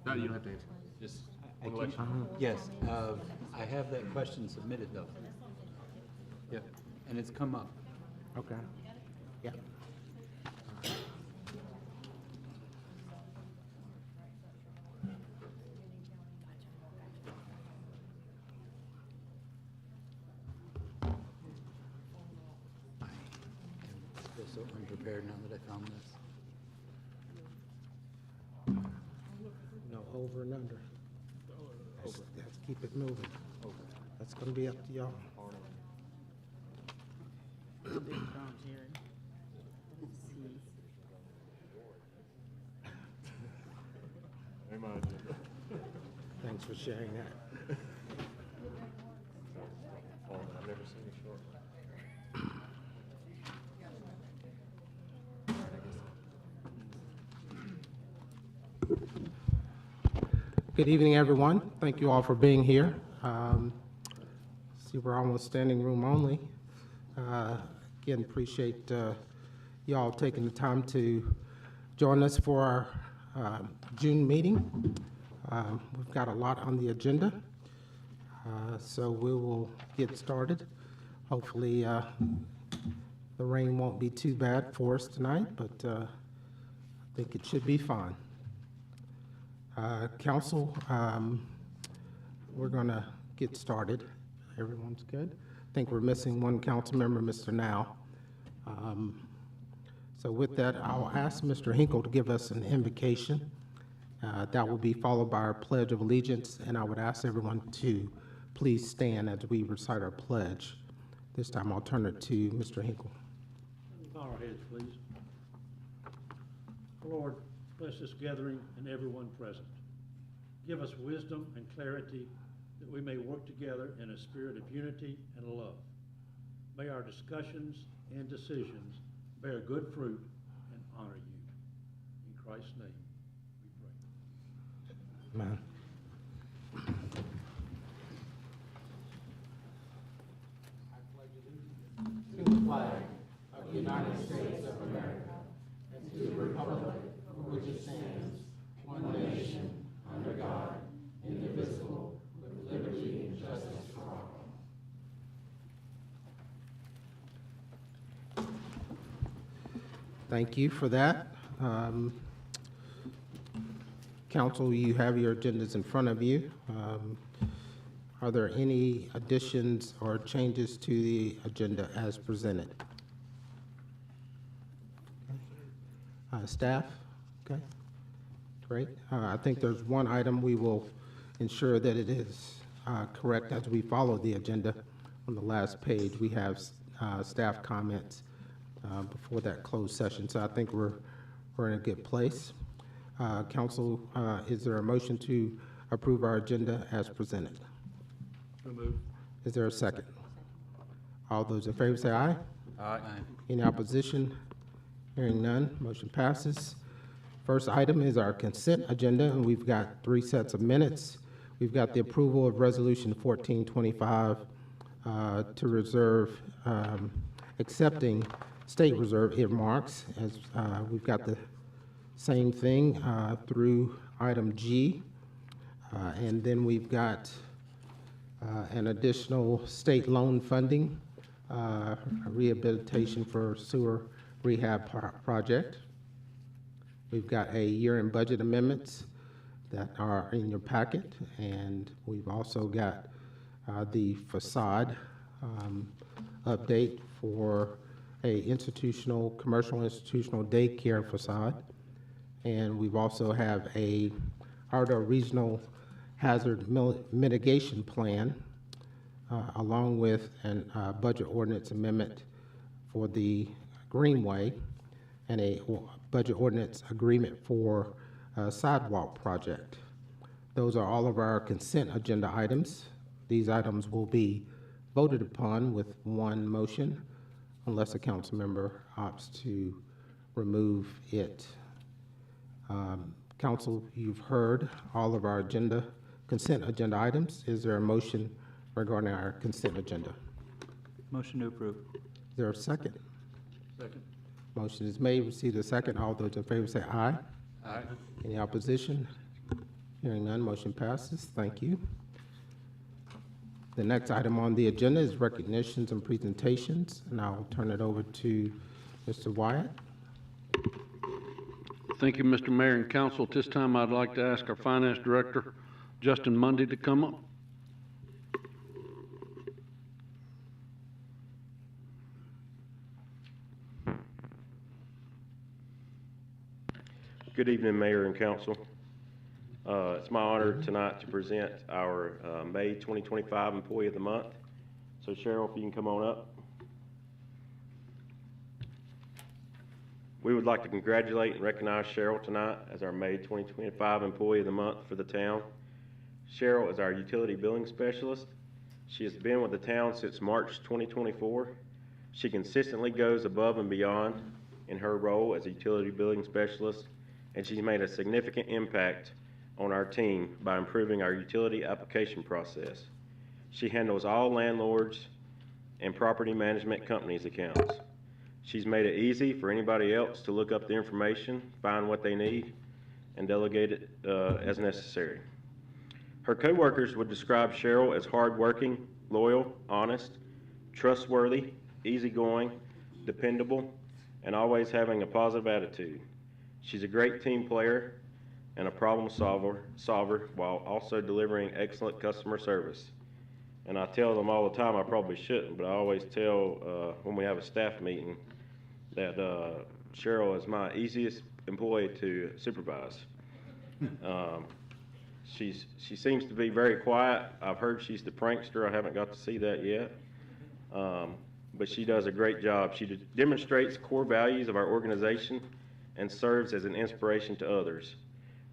No, you don't have to answer. Just I wanna let keep- you- Yes, I have that question submitted though. Yep, and it's come up. Okay. Yeah. I feel so unprepared now that I found this. No, over and under. Let's keep it moving. That's gonna be up to y'all. Thanks for sharing that. I've never seen a short. Good evening, everyone. Thank you all for being here. See, we're almost standing room only. Again, appreciate y'all taking the time to join us for our June meeting. We've got a lot on the agenda, so we will get started. Hopefully, the rain won't be too bad for us tonight, but I think it should be fine. Council, we're going to get started. Everyone's good? I think we're missing one council member, Mr. Now. So with that, I'll ask Mr. Hinkle to give us an invocation. That will be followed by our Pledge of Allegiance, and I would ask everyone to please stand as we recite our pledge. This time I'll turn it to Mr. Hinkle. Bow our heads, please. Lord, bless this gathering and everyone present. Give us wisdom and clarity that we may work together in a spirit of unity and love. May our discussions and decisions bear good fruit and honor you. In Christ's name, we pray. Amen. Thank you for that. Council, you have your agendas in front of you. Are there any additions or changes to the agenda as presented? Staff? Okay, great. I think there's one item we will ensure that it is correct as we follow the agenda. On the last page, we have staff comments before that closed session, so I think we're in a good place. Council, is there a motion to approve our agenda as presented? So moved. Is there a second? All those in favor say aye. Aye. Any opposition? Hearing none, motion passes. First item is our consent agenda, and we've got 3 sets of minutes. We've got the approval of Resolution 1425 to reserve, accepting state reserve earmarks. As we've got the same thing through item G. And then we've got an additional state loan funding, rehabilitation for sewer rehab project. We've got a year-end budget amendments that are in your packet, and we've also got the facade update for a commercial institutional daycare facade. And we've also have a Ardell Regional Hazard Mitigation Plan, along with a budget ordinance amendment for the Greenway, and a budget ordinance agreement for a sidewalk project. Those are all of our consent agenda items. These items will be voted upon with one motion unless a council member opts to remove it. Council, you've heard all of our consent agenda items. Is there a motion regarding our consent agenda? Motion to approve. Is there a second? Second. Motion is made, receive a second. All those in favor say aye. Aye. Any opposition? Hearing none, motion passes. Thank you. The next item on the agenda is recognitions and presentations, and I'll turn it over to Mr. Wyatt. Thank you, Mr. Mayor and Council. At this time, I'd like to ask our Finance Director, Justin Mundy, to come up. Good evening, Mayor and Council. It's my honor tonight to present our May 2025 Employee of the Month. So Cheryl, if you can come on up. We would like to congratulate and recognize Cheryl tonight as our May 2025 Employee of the Month for the town. Cheryl is our utility billing specialist. She has been with the town since March 2024. She consistently goes above and beyond in her role as a utility billing specialist, and she's made a significant impact on our team by improving our utility application process. She handles all landlords and property management companies' accounts. She's made it easy for anybody else to look up the information, find what they need, and delegate it as necessary. Her coworkers would describe Cheryl as hardworking, loyal, honest, trustworthy, easygoing, dependable, and always having a positive attitude. She's a great team player and a problem solver while also delivering excellent customer service. And I tell them all the time, I probably shouldn't, but I always tell when we have a staff meeting that Cheryl is my easiest employee to supervise. She seems to be very quiet. I've heard she's the prankster. I haven't got to see that yet. But she does a great job. She demonstrates core values of our organization and serves as an inspiration to others.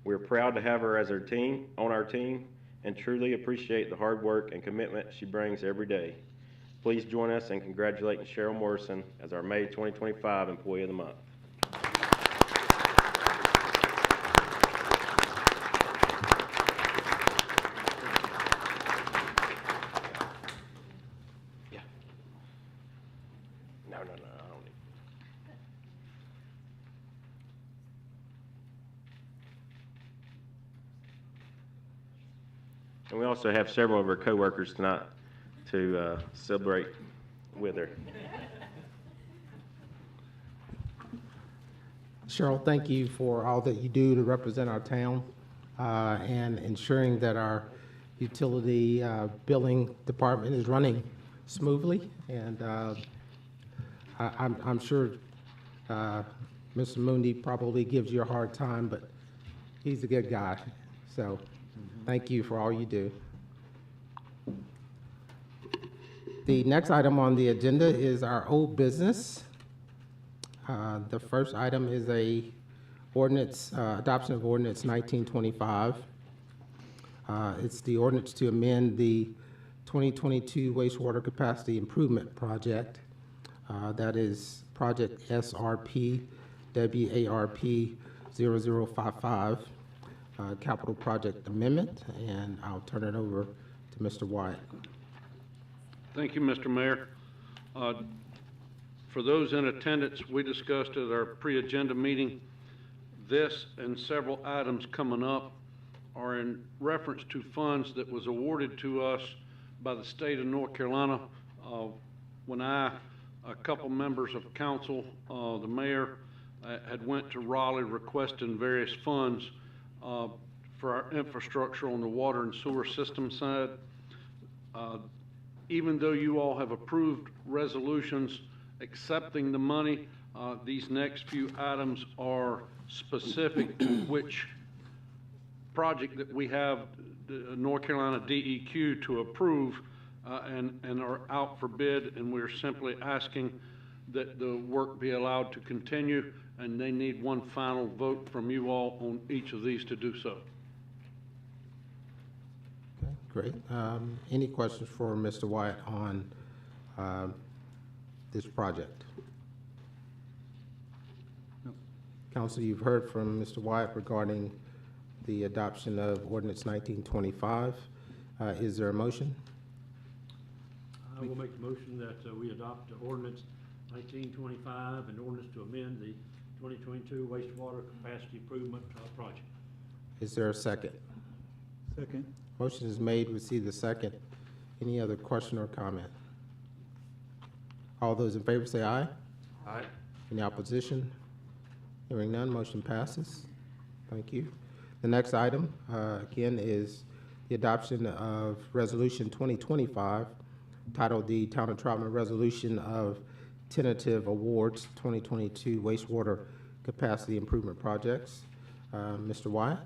We're proud to have her as on our team, and truly appreciate the hard work and commitment she brings every day. Please join us in congratulating Cheryl Morrison as our May 2025 Employee of the Month. Yeah. No, I don't need. And we also have several of her coworkers tonight to celebrate with her. Cheryl, thank you for all that you do to represent our town and ensuring that our utility billing department is running smoothly. And I'm sure Mr. Mundy probably gives you a hard time, but he's a good guy. So thank you for all you do. The next item on the agenda is our old business. The first item is a ordinance, adoption of ordinance 1925. It's the ordinance to amend the 2022 wastewater capacity improvement project. That is project SRP WARP 0055, capital project amendment, and I'll turn it over to Mr. Wyatt. Thank you, Mr. Mayor. For those in attendance, we discussed at our pre-agenda meeting, this and several items coming up are in reference to funds that was awarded to us by the state of North Carolina. When a couple members of council, the mayor, had went to Raleigh requesting various funds for our infrastructure on the water and sewer system side. Even though you all have approved resolutions accepting the money, these next few items are specific to which project that we have the North Carolina DEQ to approve and are out for bid, and we're simply asking that the work be allowed to continue, and they need one final vote from you all on each of these to do so. Okay, great. Any questions for Mr. Wyatt on this project? No. Council, you've heard from Mr. Wyatt regarding the adoption of ordinance 1925. Is there a motion? I will make the motion that we adopt ordinance 1925 and ordinance to amend the 2022 wastewater capacity improvement project. Is there a second? Second. Motion is made, receive the second. Any other question or comment? All those in favor say aye. Aye. Any opposition? Hearing none, motion passes. Thank you. The next item, again, is the adoption of Resolution 2025, titled the Town of Troutman Resolution of Tentative Awards 2022 Wastewater Capacity Improvement Projects. Mr. Wyatt?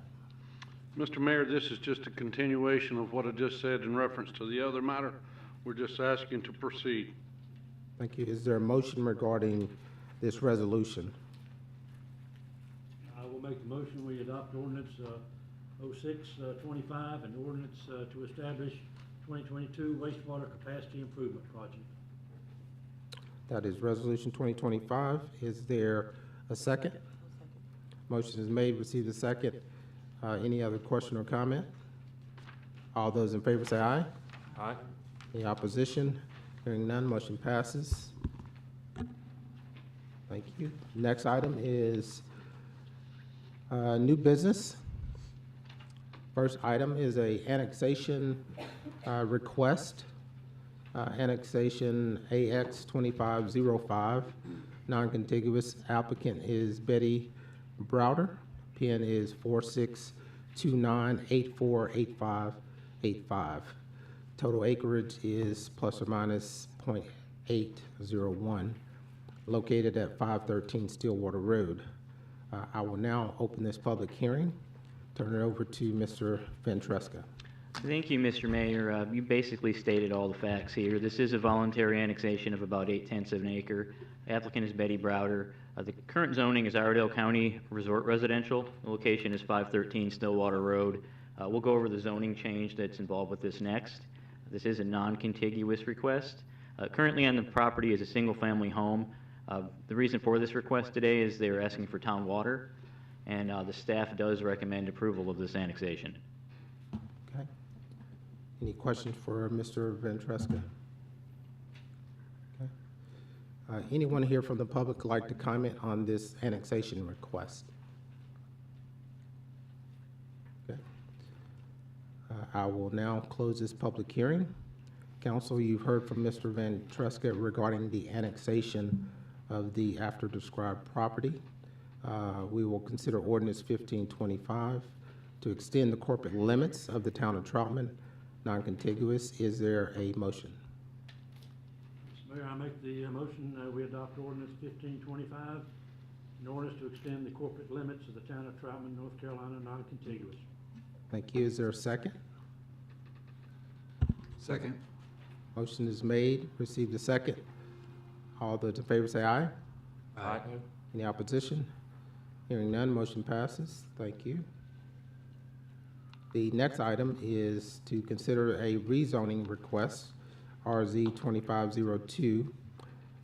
Mr. Mayor, this is just a continuation of what I just said in reference to the other matter. We're just asking to proceed. Thank you. Is there a motion regarding this resolution? I will make the motion, we adopt ordinance 0625 and ordinance to establish 2022 wastewater capacity improvement project. That is Resolution 2025. Is there a second? Motion is made, receive the second. Any other question or comment? All those in favor say aye. Aye. Any opposition? Hearing none, motion passes. Thank you. Next item is new business. First item is a annexation request. Annexation AX 2505. Non-contiguous applicant is Betty Browder. PN is 4629848585. Total acreage is plus or minus .801, located at 513 Stillwater Road. I will now open this public hearing. Turn it over to Mr. Ventresca. Thank you, Mr. Mayor. You basically stated all the facts here. This is a voluntary annexation of about 0.8 of an acre. Applicant is Betty Browder. The current zoning is Iredell County Resort Residential. The location is 513 Stillwater Road. We'll go over the zoning change that's involved with this next. This is a non-contiguous request. Currently on the property is a single-family home. The reason for this request today is they're asking for town water, and the staff does recommend approval of this annexation. Okay. Any questions for Mr. Ventresca? Okay. Anyone here from the public would like to comment on this annexation request? Okay. I will now close this public hearing. Council, you've heard from Mr. Ventresca regarding the annexation of the after-described property. We will consider ordinance 1525 to extend the corporate limits of the town of Troutman, non-contiguous. Is there a motion? Mr. Mayor, I make the motion, we adopt ordinance 1525, in order to extend the corporate limits of the town of Troutman, North Carolina, non-contiguous. Thank you. Is there a second? Second. Motion is made, received a second. All those in favor say aye. Aye. Any opposition? Hearing none, motion passes. Thank you. The next item is to consider a rezoning request, RZ 2502.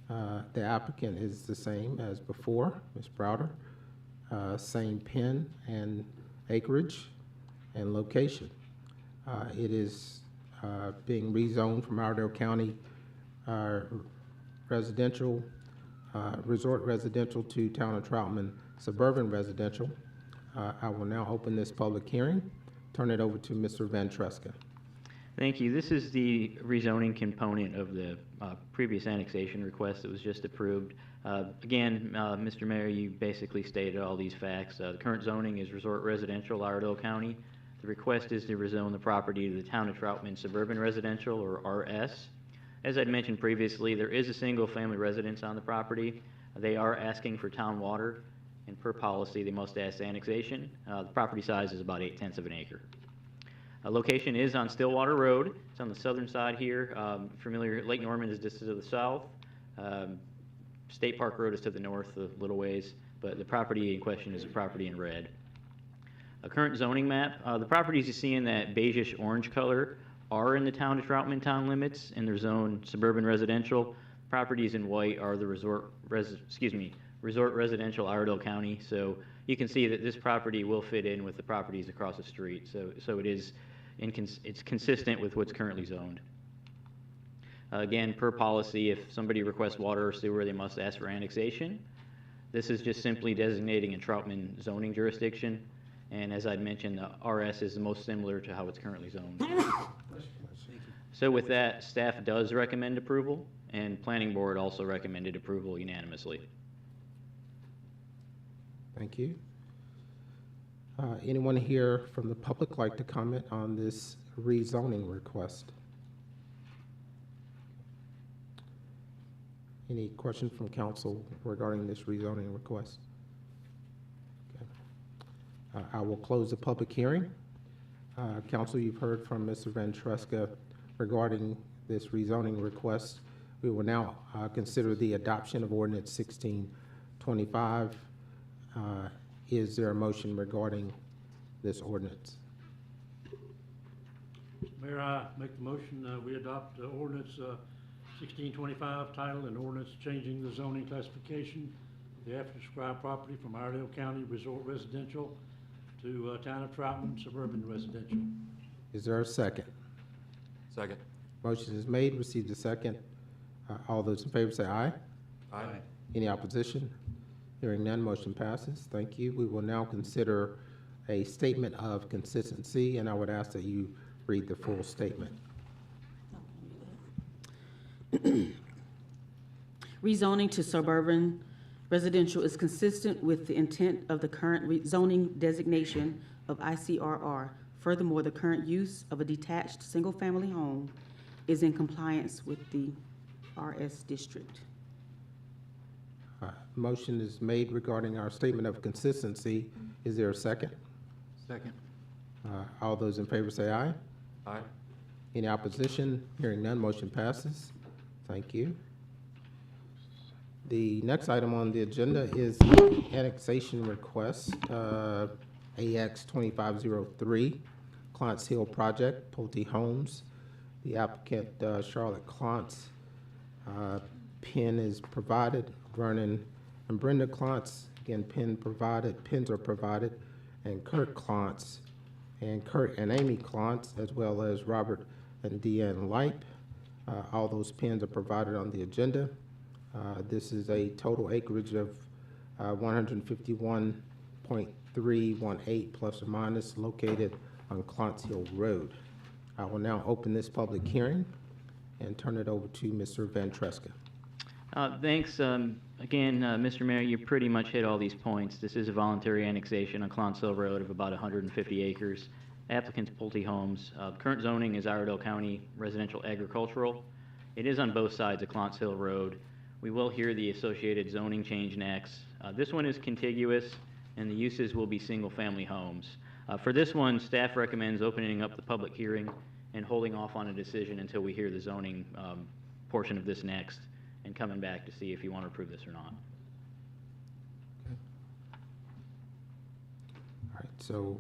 The applicant is the same as before, Ms. Browder. Same PIN and acreage and location. It is being rezoned from Iredell County residential, resort residential to town of Troutman suburban residential. I will now open this public hearing. Turn it over to Mr. Ventresca. Thank you. This is the rezoning component of the previous annexation request that was just approved. Again, Mr. Mayor, you basically stated all these facts. The current zoning is resort residential, Iredell County. The request is to rezone the property to the town of Troutman suburban residential, or RS. As I'd mentioned previously, there is a single-family residence on the property. They are asking for town water, and per policy, they must ask annexation. The property size is about 0.8 of an acre. Location is on Stillwater Road. It's on the southern side here. Familiar, Lake Norman is just to the south. State Park Road is to the north a little ways, but the property in question is a property in red. A current zoning map, the properties you see in that beigeish orange color are in the town of Troutman town limits, and they're zoned suburban residential. Properties in white are the resort residential Iredell County. So you can see that this property will fit in with the properties across the street. So it is, it's consistent with what's currently zoned. Again, per policy, if somebody requests water or sewer, they must ask for annexation. This is just simply designating a Troutman zoning jurisdiction. And as I'd mentioned, the RS is the most similar to how it's currently zoned. So with that, staff does recommend approval, and Planning Board also recommended approval unanimously. Thank you. Anyone here from the public like to comment on this rezoning request? Any questions from council regarding this rezoning request? Okay. I will close the public hearing. Council, you've heard from Mr. Ventresca regarding this rezoning request. We will now consider the adoption of ordinance 1625. Is there a motion regarding this ordinance? Mayor, I make the motion, we adopt ordinance 1625, title and ordinance changing the zoning classification of the after-described property from Iredell County Resort Residential to Town of Troutman Suburban Residential. Is there a second? Second. Motion is made, received a second. All those in favor say aye. Aye. Any opposition? Hearing none, motion passes. Thank you. We will now consider a statement of consistency, and I would ask that you read the full statement. Rezoning to suburban residential is consistent with the intent of the current zoning designation of ICRR. Furthermore, the current use of a detached single-family home is in compliance with the RS district. Motion is made regarding our statement of consistency. Is there a second? Second. All those in favor say aye. Aye. Any opposition? Hearing none, motion passes. Thank you. The next item on the agenda is annexation request, AX 2503, Clontz Hill Project, Pulte Homes. The applicant, Charlotte Clontz, PIN is provided. Vernon and Brenda Clontz, again, pins are provided, and Kurt Clontz, and Kurt and Amy Clontz, as well as Robert and Deanne Lipe. All those pins are provided on the agenda. This is a total acreage of 151.318 plus or minus, located on Clontz Hill Road. I will now open this public hearing and turn it over to Mr. Ventresca. Thanks. Again, Mr. Mayor, you pretty much hit all these points. This is a voluntary annexation on Clontz Hill Road of about 150 acres. Applicant's Pulte Homes. Current zoning is Iredell County Residential Agricultural. It is on both sides of Clontz Hill Road. We will hear the associated zoning change next. This one is contiguous, and the uses will be single-family homes. For this one, staff recommends opening up the public hearing and holding off on a decision until we hear the zoning portion of this next, and coming back to see if you want to approve this or not. All right, so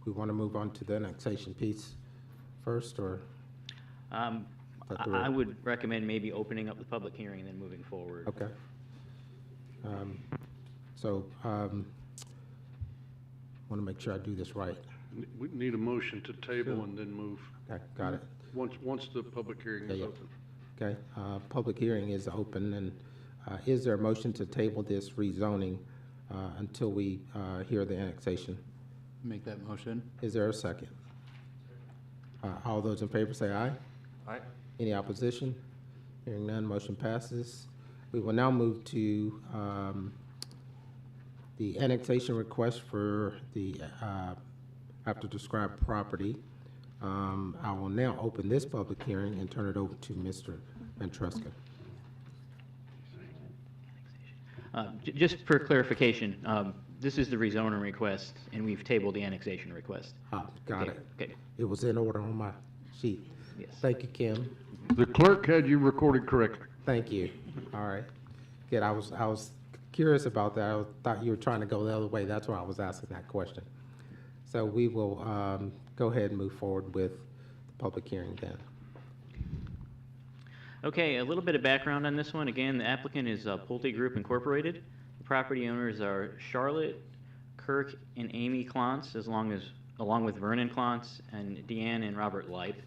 we want to move on to the annexation piece first, or? I would recommend maybe opening up the public hearing and then moving forward. Okay. Want to make sure I do this right. We need a motion to table and then move, Okay, got it. once the public hearing is Yeah. open. Okay, public hearing is open, and is there a motion to table this rezoning until we hear the annexation? Make that motion. Is there a second? All those in favor say aye. Aye. Any opposition? Hearing none, motion passes. We will now move to the annexation request for the after described property. I will now open this public hearing and turn it over to Mr. Ventresca. Just for clarification, this is the rezoning request, and we've tabled the annexation request. Got Okay, it. okay. It was in order on my sheet. Yes. Thank you, Kim. The clerk had you recorded correctly. Thank you. All right. Good, I was curious about that. I thought you were trying to go the other way. That's why I was asking that question. So we will go ahead and move forward with the public hearing then. Okay, a little bit of background on this one. Again, the applicant is Pulte Group Incorporated. The property owners are Charlotte, Kirk, and Amy Clontz, along with Vernon Clontz and Deanne and Robert Lipe.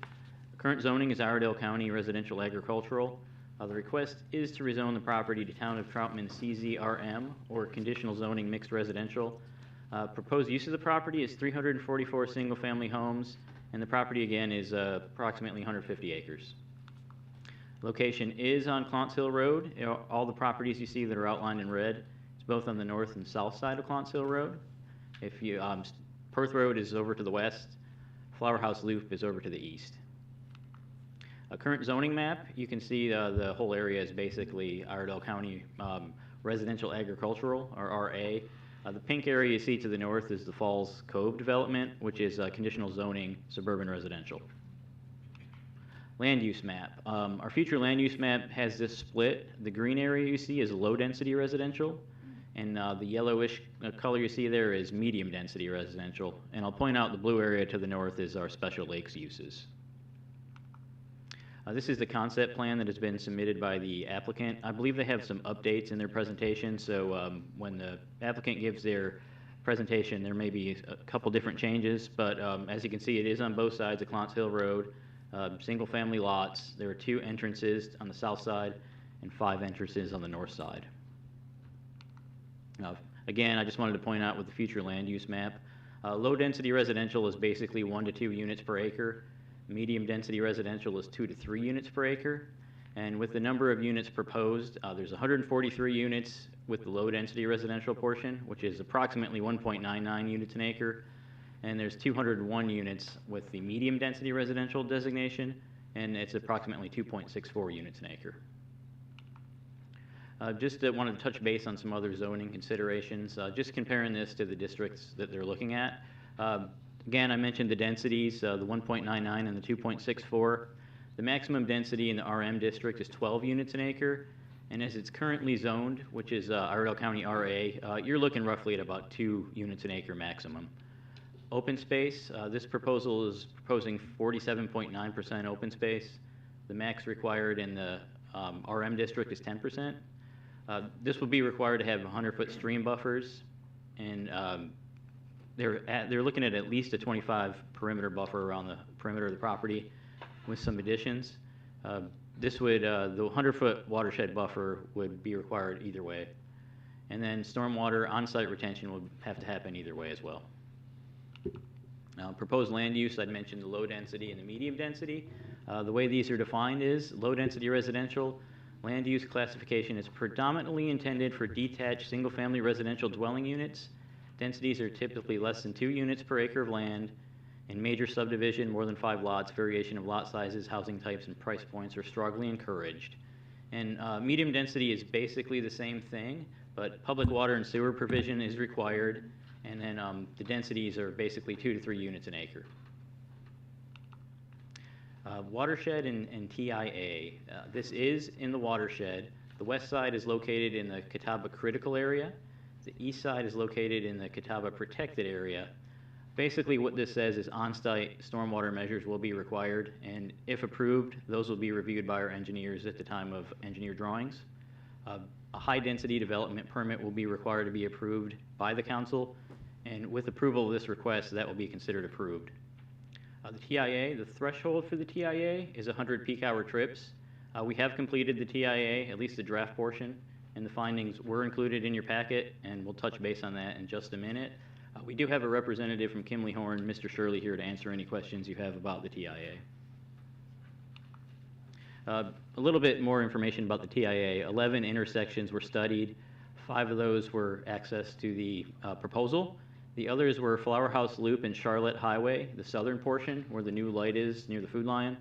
Current zoning is Iredell County Residential Agricultural. The request is to rezone the property to Town of Troutman CZRM, or Conditional Zoning Mixed Residential. Proposed use of the property is 344 single-family homes, and the property, again, is approximately 150 acres. Location is on Clontz Hill Road. You know, all the properties you see that are outlined in red, it's both on the north and south side of Clontz Hill Road. If you, Perth Road is over to the west, Flower House Loop is over to the east. A current zoning map, you can see the whole area is basically Iredell County Residential Agricultural, or RA. The pink area you see to the north is the Falls Cove development, which is conditional zoning suburban residential. Land use map. Our future land use map has this split. The green area you see is low-density residential, and the yellowish color you see there is medium-density residential. And I'll point out the blue area to the north is our special lakes uses. This is the concept plan that has been submitted by the applicant. I believe they have some updates in their presentation, so when the applicant gives their presentation, there may be a couple different changes, but as you can see, it is on both sides of Clontz Hill Road, single-family lots. There are 2 entrances on the south side and 5 entrances on the north side. Again, I just wanted to point out with the future land use map, low-density residential is basically 1 to 2 units per acre. Medium-density residential is 2 to 3 units per acre. And with the number of units proposed, there's 143 units with the low-density residential portion, which is approximately 1.99 units an acre. And there's 201 units with the medium-density residential designation, and it's approximately 2.64 units an acre. Just wanted to touch base on some other zoning considerations, just comparing this to the districts that they're looking at. Again, I mentioned the densities, the 1.99 and the 2.64. The maximum density in the RM district is 12 units an acre, and as it's currently zoned, which is Iredell County RA, you're looking roughly at about 2 units an acre maximum. Open space, this proposal is proposing 47.9% open space. The max required in the RM district is 10%. This will be required to have 100-foot stream buffers, and they're looking at least a 25 perimeter buffer around the perimeter of the property with some additions. This would, the 100-foot watershed buffer would be required either way. And then stormwater on-site retention would have to happen either way as well. Proposed land use, I'd mentioned the low density and the medium density. The way these are defined is low density residential land use classification is predominantly intended for detached single-family residential dwelling units. Densities are typically less than 2 units per acre of land. In major subdivision, more than 5 lots, variation of lot sizes, housing types, and price points are strongly encouraged. And medium density is basically the same thing, but public water and sewer provision is required, and then the densities are basically 2 to 3 units an acre. Watershed and TIA. This is in the watershed. The west side is located in the Catawba Critical Area. The east side is located in the Catawba Protected Area. Basically what this says is on-site stormwater measures will be required, and if approved, those will be reviewed by our engineers at the time of engineer drawings. A high-density development permit will be required to be approved by the council, and with approval of this request, that will be considered approved. The TIA, the threshold for the TIA is 100 peak hour trips. We have completed the TIA, at least the draft portion, and the findings were included in your packet, and we'll touch base on that in just a minute. We do have a representative from Kimley Horn, Mr. Shirley, here to answer any questions you have about the TIA. A little bit more information about the TIA. 11 intersections were studied. 5 of those were access to the proposal. The others were Flower House Loop and Charlotte Highway, the southern portion where the new light is near the Food Lion.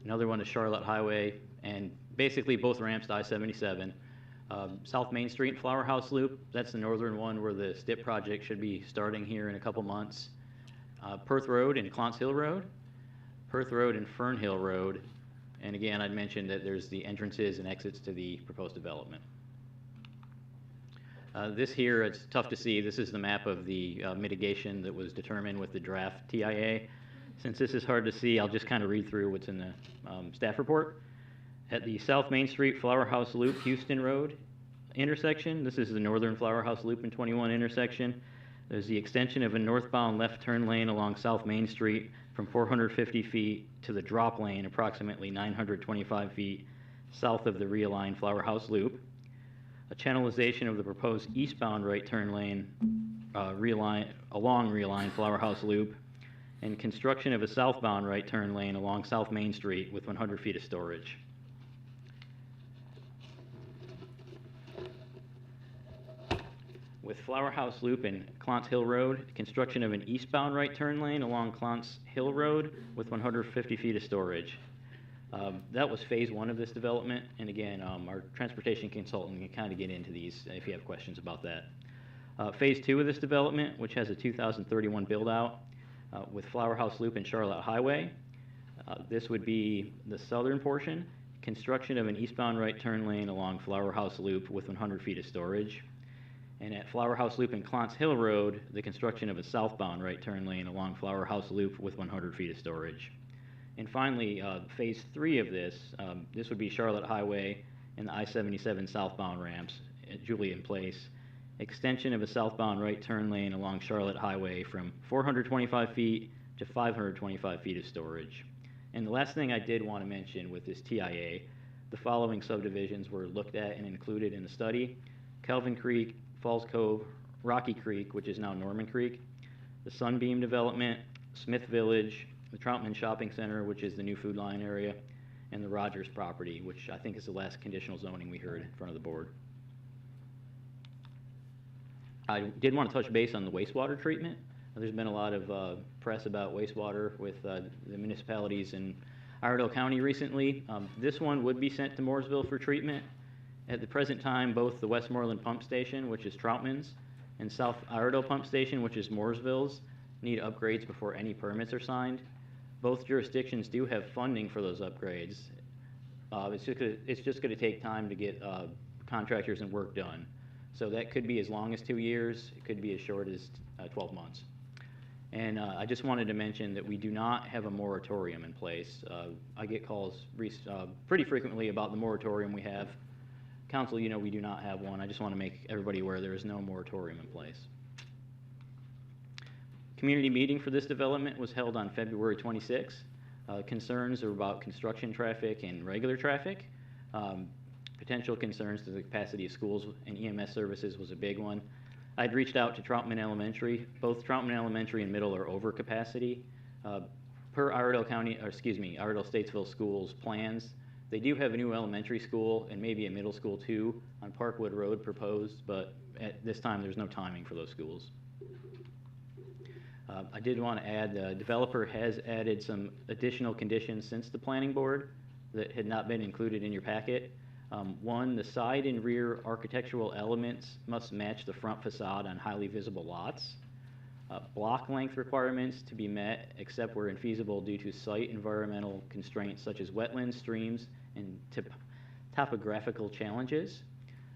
Another one is Charlotte Highway, and basically both ramps to I-77. South Main Street Flower House Loop, that's the northern one where the STIP project should be starting here in a couple months. Perth Road and Clontz Hill Road, Perth Road and Fern Hill Road, and again, I'd mentioned that there's the entrances and exits to the proposed development. This here, it's tough to see. This is the map of the mitigation that was determined with the draft TIA. Since this is hard to see, I'll just kind of read through what's in the staff report. At the South Main Street Flower House Loop, Houston Road intersection, this is the northern Flower House Loop and 21 intersection. There's the extension of a northbound left turn lane along South Main Street from 450 feet to the drop lane, approximately 925 feet. south of the realigned Flower House Loop, a channelization of the proposed eastbound right turn lane along realigned Flower House Loop, and construction of a southbound right turn lane along South Main Street with 100 feet of storage. With Flower House Loop and Clance Hill Road, construction of an eastbound right turn lane along Clance Hill Road with 150 feet of storage. That was phase one of this development, and again, our transportation consultant can kind of get into these if you have questions about that. Phase two of this development, which has a 2031 build-out with Flower House Loop and Charlotte Highway. This would be the southern portion, construction of an eastbound right turn lane along Flower House Loop with 100 feet of storage. And at Flower House Loop and Clance Hill Road, the construction of a southbound right turn lane along Flower House Loop with 100 feet of storage. And finally, phase three of this, this would be Charlotte Highway and the I-77 southbound ramps at Julian Place. Extension of a southbound right turn lane along Charlotte Highway from 425 feet to 525 feet of storage. And the last thing I did want to mention with this TIA, the following subdivisions were looked at and included in the study: Calvin Creek, Falls Cove, Rocky Creek, which is now Norman Creek, the Sunbeam Development, Smith Village, the Troutman Shopping Center, which is the new Food Line area, and the Rogers property, which I think is the last conditional zoning we heard in front of the board. I did want to touch base on the wastewater treatment. There's been a lot of press about wastewater with the municipalities in Iredell County recently. This one would be sent to Mooresville for treatment. At the present time, both the Westmoreland Pump Station, which is Troutman's, and South Iredell Pump Station, which is Mooresville's, need upgrades before any permits are signed. Both jurisdictions do have funding for those upgrades. It's just going to take time to get contractors and work done. So that could be as long as 2 years. It could be as short as 12 months. And I just wanted to mention that we do not have a moratorium in place. I get calls pretty frequently about the moratorium we have. Council, you know, we do not have one. I just want to make everybody aware there is no moratorium in place. Community meeting for this development was held on February 26th. Concerns are about construction traffic and regular traffic. Potential concerns to the capacity of schools and EMS services was a big one. I'd reached out to Troutman Elementary. Both Troutman Elementary and Middle are over capacity. Per Iredell Statesville Schools plans, they do have a new elementary school and maybe a middle school too on Parkwood Road proposed, but at this time there's no timing for those schools. I did want to add, the developer has added some additional conditions since the planning board that had not been included in your packet. One, the side and rear architectural elements must match the front facade on highly visible lots. Block length requirements to be met except where infeasible due to site environmental constraints such as wetlands, streams, and topographical challenges.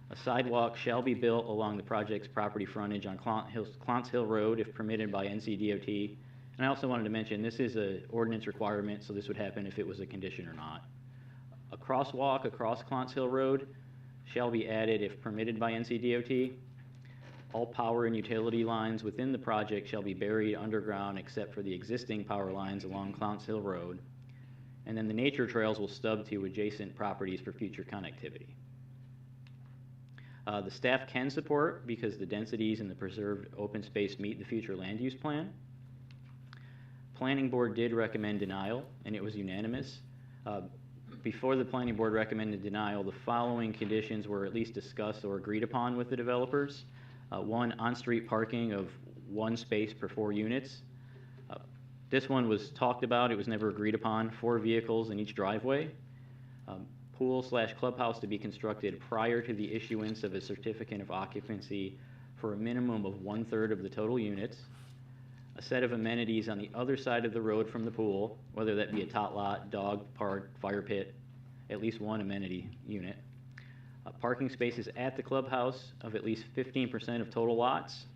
A sidewalk shall be built along the project's property frontage on Clance Hill Road if permitted by NCDOT. And I also wanted to mention this is an ordinance requirement, so this would happen if it was a condition or not. A crosswalk across Clance Hill Road shall be added if permitted by NCDOT. All power and utility lines within the project shall be buried underground except for the existing power lines along Clance Hill Road. And then the nature trails will stub to adjacent properties for future connectivity. The staff can support because the densities and the preserved open space meet the future land use plan. Planning board did recommend denial, and it was unanimous. Before the planning board recommended denial, the following conditions were at least discussed or agreed upon with the developers. One, on-street parking of 1 space per 4 units. This one was talked about, it was never agreed upon, 4 vehicles in each driveway. Pool/clubhouse to be constructed prior to the issuance of a certificate of occupancy for a minimum of 1/3 of the total units. A set of amenities on the other side of the road from the pool, whether that be a tot lot, dog park, fire pit, at least 1 amenity unit. Parking spaces at the clubhouse of at least 15% of total lots.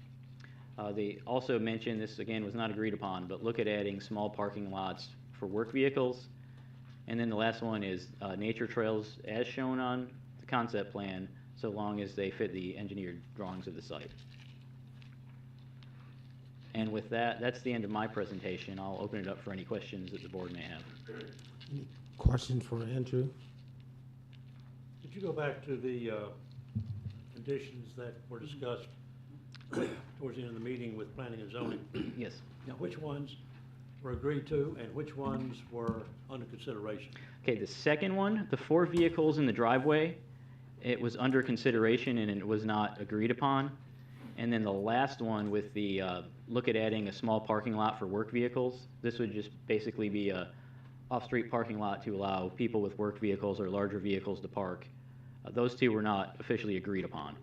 They also mentioned, this again was not agreed upon, but look at adding small parking lots for work vehicles. And then the last one is nature trails as shown on the concept plan, so long as they fit the engineered drawings of the site. And with that, that's the end of my presentation. I'll open it up for any questions that the board may have. Questions for Andrew? Could you go back to the conditions that were discussed towards the end of the meeting with planning and zoning? Yes. Now, which ones were agreed to and which ones were under consideration? Okay, the second one, the 4 vehicles in the driveway, it was under consideration and it was not agreed upon. And then the last one with the, look at adding a small parking lot for work vehicles. This would just basically be a off-street parking lot to allow people with work vehicles or larger vehicles to park. Those 2 were not officially agreed upon.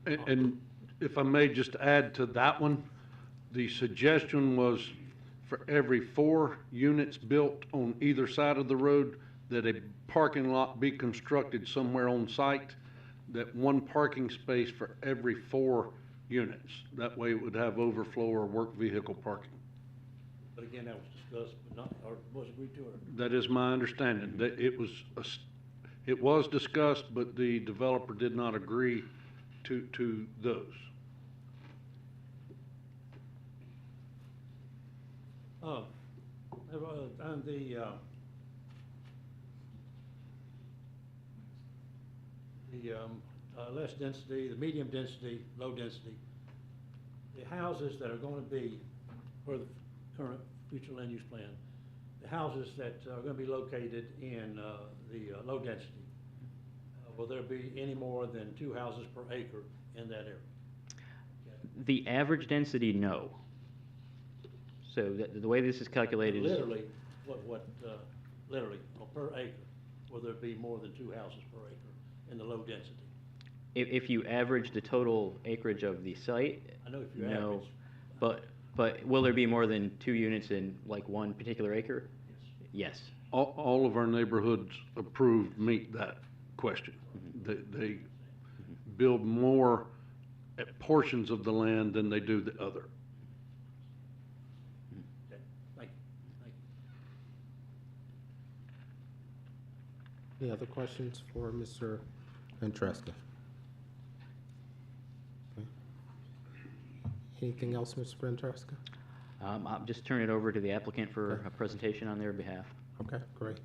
And if I may just add to that one, the suggestion was for every 4 units built on either side of the road, that a parking lot be constructed somewhere on site, that 1 parking space for every 4 units. That way it would have overflow or work vehicle parking. But again, that was discussed, but not, or was agreed to, or? That is my understanding, that it was discussed, but the developer did not agree to those. On the less density, the medium density, low density, the houses that are going to be, for the current future land use plan, the houses that are going to be located in the low density, will there be any more than 2 houses per acre in that area? The average density, no. So the way this is calculated is... Literally, literally, per acre, will there be more than 2 houses per acre in the low density? If you average the total acreage of the site, I know if you no. average. But will there be more than 2 units in like 1 particular acre? Yes. All of our neighborhoods approved meet that question. They build more at portions of the land than they do the other. Okay, thank you, thank you. Any other questions for Mr. Ventresca? Okay. Anything else, Mr. Ventresca? I'll just turn it over to the applicant for a presentation on their behalf. Okay, great.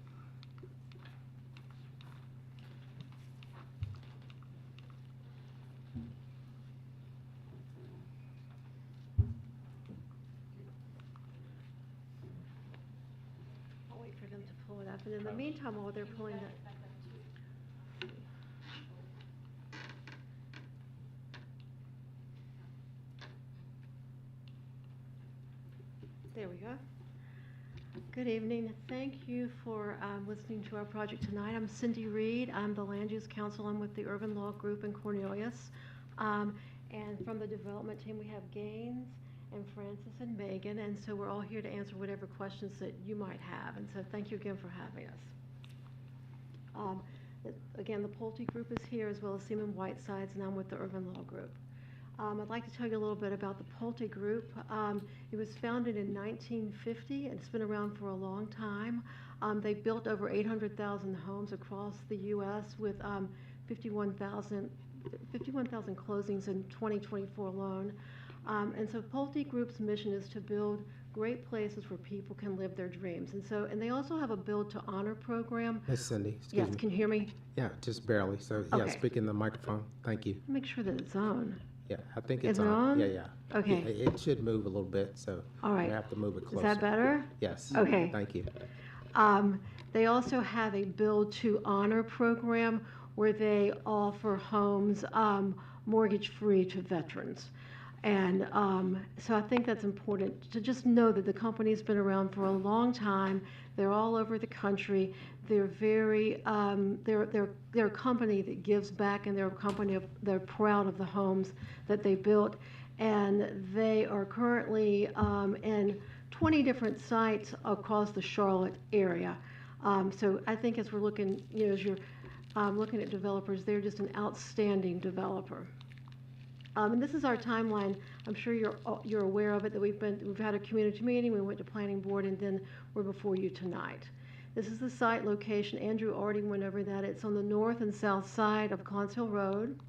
I'll wait for them to pull it up, and in the meantime, while they're pulling that. There we go. Good evening. Thank you for listening to our project tonight. I'm Cindy Reed. I'm the Land Use Council. I'm with the Urban Law Group in Cornelius. And from the development team, we have Gaines and Francis and Megan. And so we're all here to answer whatever questions that you might have. And so thank you again for having us. Again, the Pulte Group is here, as well as Seaman Whitesides, and I'm with the Urban Law Group. I'd like to tell you a little bit about the Pulte Group. It was founded in 1950, and it's been around for a long time. They built over 800,000 homes across the U.S. with 51,000 closings in 2024 alone. And so Pulte Group's mission is to build great places where people can live their dreams. And they also have a Build to Honor program. Miss Cindy, excuse Yes, me. can you hear me? Yeah, just barely. So, yeah, Okay. speak in the microphone. Thank you. Make sure that it's on. Yeah, I think Is it's it on? Yeah, yeah. Okay. It should move a little bit, so All right. we have to move it Is closer. that better? Yes. Okay. Thank you. They also have a Build to Honor program where they offer homes mortgage-free to veterans. And so I think that's important to just know that the company's been around for a long time. They're all over the country. They're very, they're a company that gives back, and they're proud of the homes that they built. And they are currently in 20 different sites across the Charlotte area. So I think as we're looking, as you're looking at developers, they're just an outstanding developer. And this is our timeline. I'm sure you're aware of it, that we've had a community meeting, we went to planning board, and then we're before you tonight. This is the site location. Andrew already went over that. It's on the north and south side of Collins Hill Road.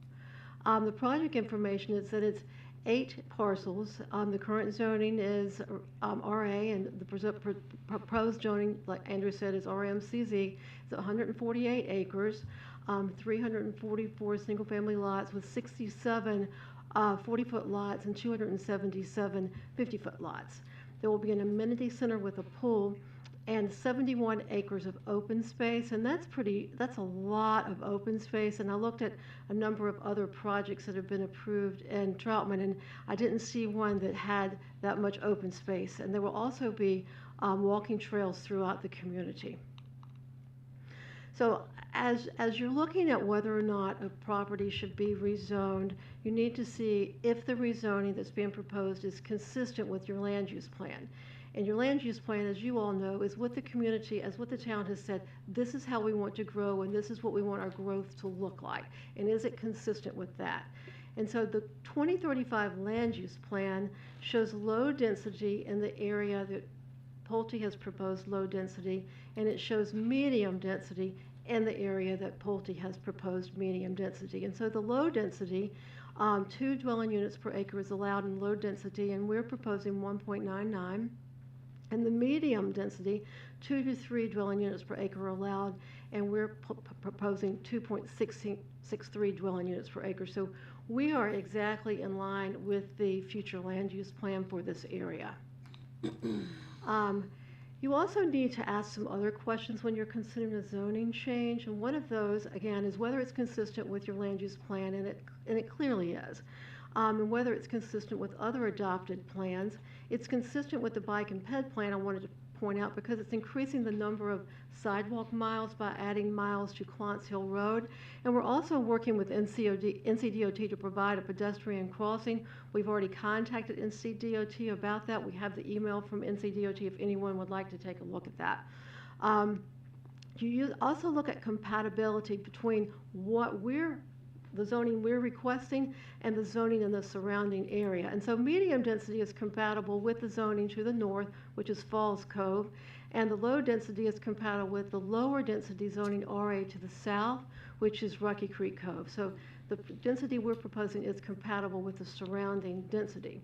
The project information is that it's 8 parcels. The current zoning is RA, and the proposed zoning, like Andrew said, is RMCZ. It's 148 acres. 344 single-family lots with 67 40-foot lots and 277 50-foot lots. There will be an amenity center with a pool and 71 acres of open space, and that's a lot of open space. And I looked at a number of other projects that have been approved in Troutman, and I didn't see one that had that much open space. And there will also be walking trails throughout the community. So as you're looking at whether or not a property should be rezoned, you need to see if the rezoning that's being proposed is consistent with your land use plan. And your land use plan, as you all know, is what the community, as what the town has said, this is how we want to grow and this is what we want our growth to look like. And is it consistent with that? And so the 2035 land use plan shows low density in the area that Pulte has proposed low density, and it shows medium density in the area that Pulte has proposed medium density. And so the low density, 2 dwelling units per acre is allowed in low density, and we're proposing 1.99. And the medium density, 2 to 3 dwelling units per acre are allowed, and we're proposing 2.63 dwelling units per acre. So we are exactly in line with the future land use plan for this area. You also need to ask some other questions when you're considering a zoning change, and one of those, again, is whether it's consistent with your land use plan, and it clearly is. And whether it's consistent with other adopted plans. It's consistent with the bike and ped plan, I wanted to point out, because it's increasing the number of sidewalk miles by adding miles to Clance Hill Road. And we're also working with NCDOT to provide a pedestrian crossing. We've already contacted NCDOT about that. We have the email from NCDOT if anyone would like to take a look at that. You also look at compatibility between the zoning we're requesting and the zoning in the surrounding area. And so medium density is compatible with the zoning to the north, which is Falls Cove, and the low density is compatible with the lower density zoning RA to the south, which is Rocky Creek Cove. So the density we're proposing is compatible with the surrounding density.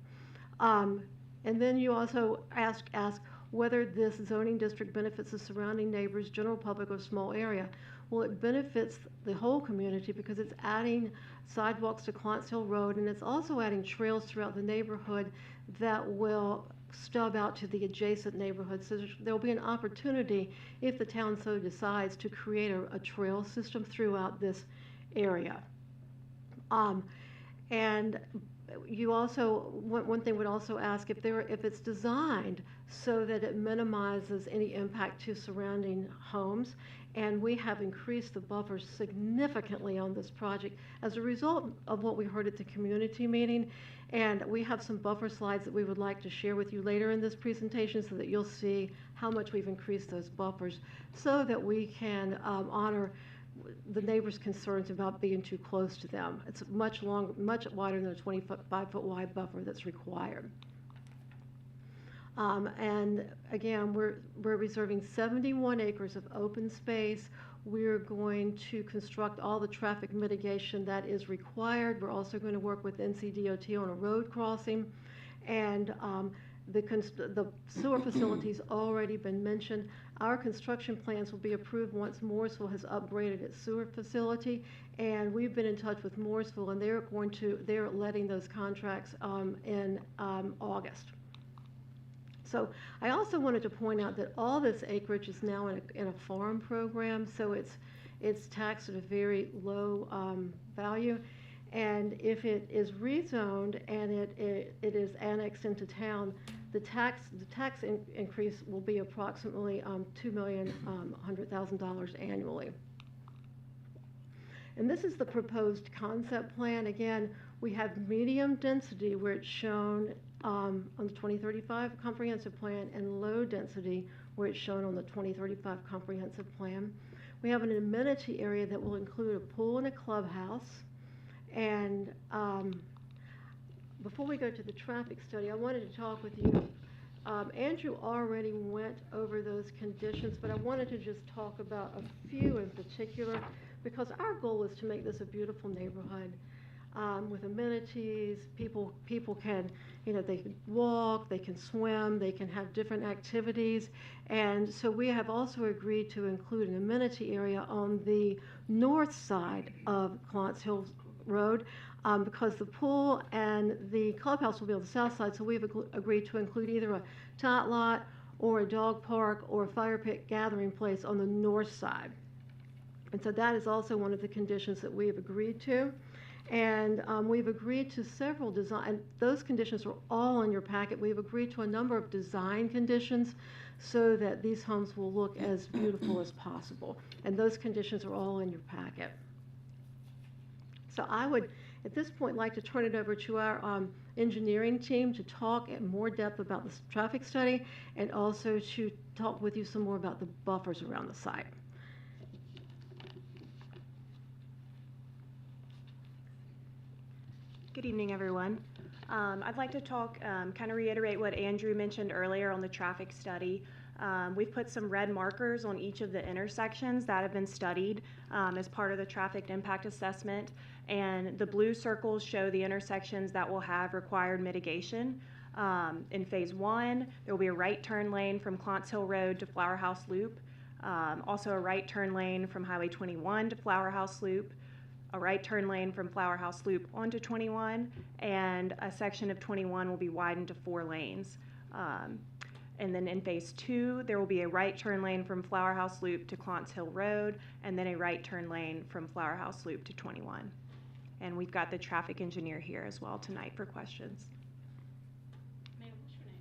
And then you also ask whether this zoning district benefits the surrounding neighbors, general public, or small area. Well, it benefits the whole community because it's adding sidewalks to Clance Hill Road, and it's also adding trails throughout the neighborhood that will stub out to the adjacent neighborhoods. So there'll be an opportunity, if the town so decides, to create a trail system throughout this area. And you also, one thing would also ask if it's designed so that it minimizes any impact to surrounding homes. And we have increased the buffers significantly on this project as a result of what we heard at the community meeting. And we have some buffer slides that we would like to share with you later in this presentation so that you'll see how much we've increased those buffers so that we can honor the neighbors' concerns about being too close to them. It's much wider than a 25-foot wide buffer that's required. And again, we're reserving 71 acres of open space. We're going to construct all the traffic mitigation that is required. We're also going to work with NCDOT on a road crossing. And the sewer facility's already been mentioned. Our construction plans will be approved once Mooresville has upgraded its sewer facility. And we've been in touch with Mooresville, and they're letting those contracts in August. So I also wanted to point out that all this acreage is now in a farm program, so it's taxed at a very low value. And if it is rezoned and it is annexed into town, the tax increase will be approximately $2,100,000 annually. And this is the proposed concept plan. Again, we have medium density where it's shown on the 2035 comprehensive plan, and low density where it's shown on the 2035 comprehensive plan. We have an amenity area that will include a pool and a clubhouse. And before we go to the traffic study, I wanted to talk with you. Andrew already went over those conditions, but I wanted to just talk about a few in particular, because our goal is to make this a beautiful neighborhood. with amenities. People can, they can walk, they can swim, they can have different activities. And so we have also agreed to include an amenity area on the north side of Clance Hill Road, because the pool and the clubhouse will be on the south side, so we've agreed to include either a tot lot or a dog park or a fire pit gathering place on the north side. And so that is also one of the conditions that we have agreed to. And we've agreed to several design, and those conditions are all in your packet. We've agreed to a number of design conditions so that these homes will look as beautiful as possible. And those conditions are all in your packet. So I would, at this point, like to turn it over to our engineering team to talk in more depth about this traffic study and also to talk with you some more about the buffers around the site. Good evening, everyone. I'd like to talk, kind of reiterate what Andrew mentioned earlier on the traffic study. We've put some red markers on each of the intersections that have been studied as part of the traffic impact assessment. And the blue circles show the intersections that will have required mitigation. In phase 1, there will be a right turn lane from Clance Hill Road to Flower House Loop. Also a right turn lane from Highway 21 to Flower House Loop. A right turn lane from Flower House Loop onto 21, and a section of 21 will be widened to 4 lanes. And then in phase 2, there will be a right turn lane from Flower House Loop to Clance Hill Road, and then a right turn lane from Flower House Loop to 21. And we've got the traffic engineer here as well tonight for questions. Ma'am, what's your name?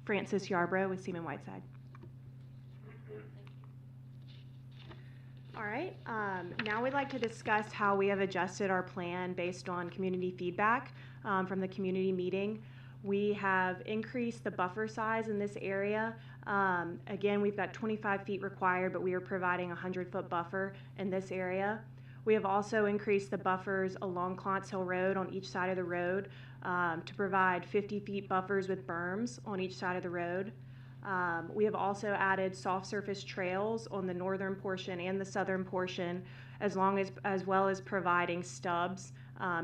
Frances Yarbrough with Seaman Whiteside. All right, now we'd like to discuss how we have adjusted our plan based on community feedback from the community meeting. We have increased the buffer size in this area. Again, we've got 25 feet required, but we are providing a 100-foot buffer in this area. We have also increased the buffers along Clance Hill Road on each side of the road to provide 50 feet buffers with berms on each side of the road. We have also added soft surface trails on the northern portion and the southern portion, as well as providing stubs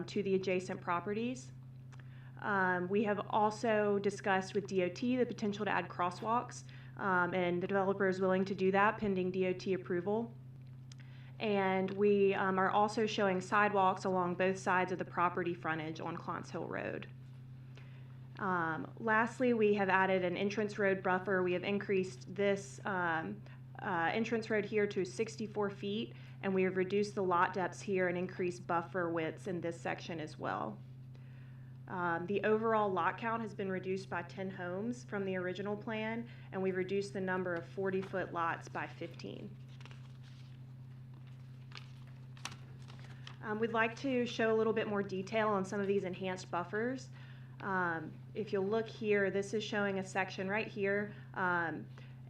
to the adjacent properties. We have also discussed with DOT the potential to add crosswalks, and the developer is willing to do that pending DOT approval. And we are also showing sidewalks along both sides of the property frontage on Clance Hill Road. Lastly, we have added an entrance road buffer. We have increased this entrance road here to 64 feet, and we have reduced the lot depths here and increased buffer widths in this section as well. The overall lot count has been reduced by 10 homes from the original plan, and we've reduced the number of 40-foot lots by 15. We'd like to show a little bit more detail on some of these enhanced buffers. If you'll look here, this is showing a section right here,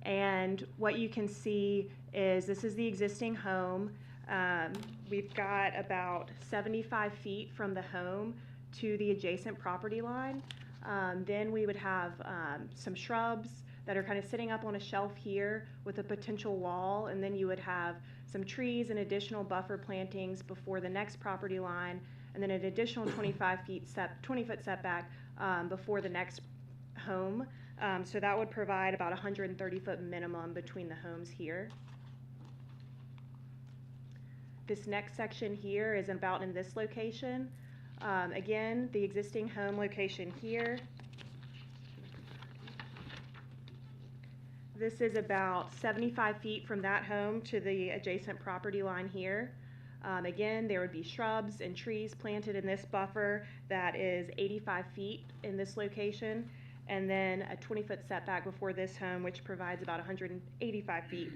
and what you can see is this is the existing home. We've got about 75 feet from the home to the adjacent property line. Then we would have some shrubs that are kind of sitting up on a shelf here with a potential wall, and then you would have some trees and additional buffer plantings before the next property line, and then an additional 20-foot setback before the next home. So that would provide about 130-foot minimum between the homes here. This next section here is about in this location. Again, the existing home location here. This is about 75 feet from that home to the adjacent property line here. Again, there would be shrubs and trees planted in this buffer that is 85 feet in this location, and then a 20-foot setback before this home, which provides about 185 feet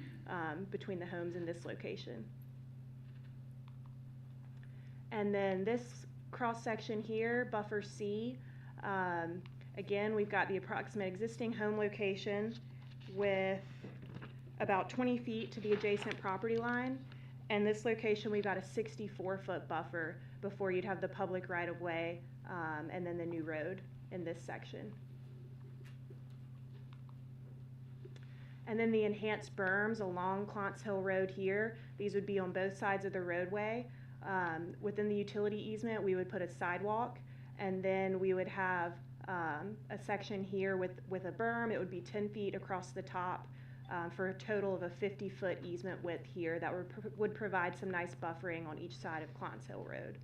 between the homes in this location. And then this cross-section here, buffer C, again, we've got the approximate existing home location with about 20 feet to the adjacent property line. And this location, we've got a 64-foot buffer before you'd have the public right-of-way and then the new road in this section. And then the enhanced berms along Clance Hill Road here. These would be on both sides of the roadway. Within the utility easement, we would put a sidewalk, and then we would have a section here with a berm. It would be 10 feet across the top for a total of a 50-foot easement width here that would provide some nice buffering on each side of Clance Hill Road.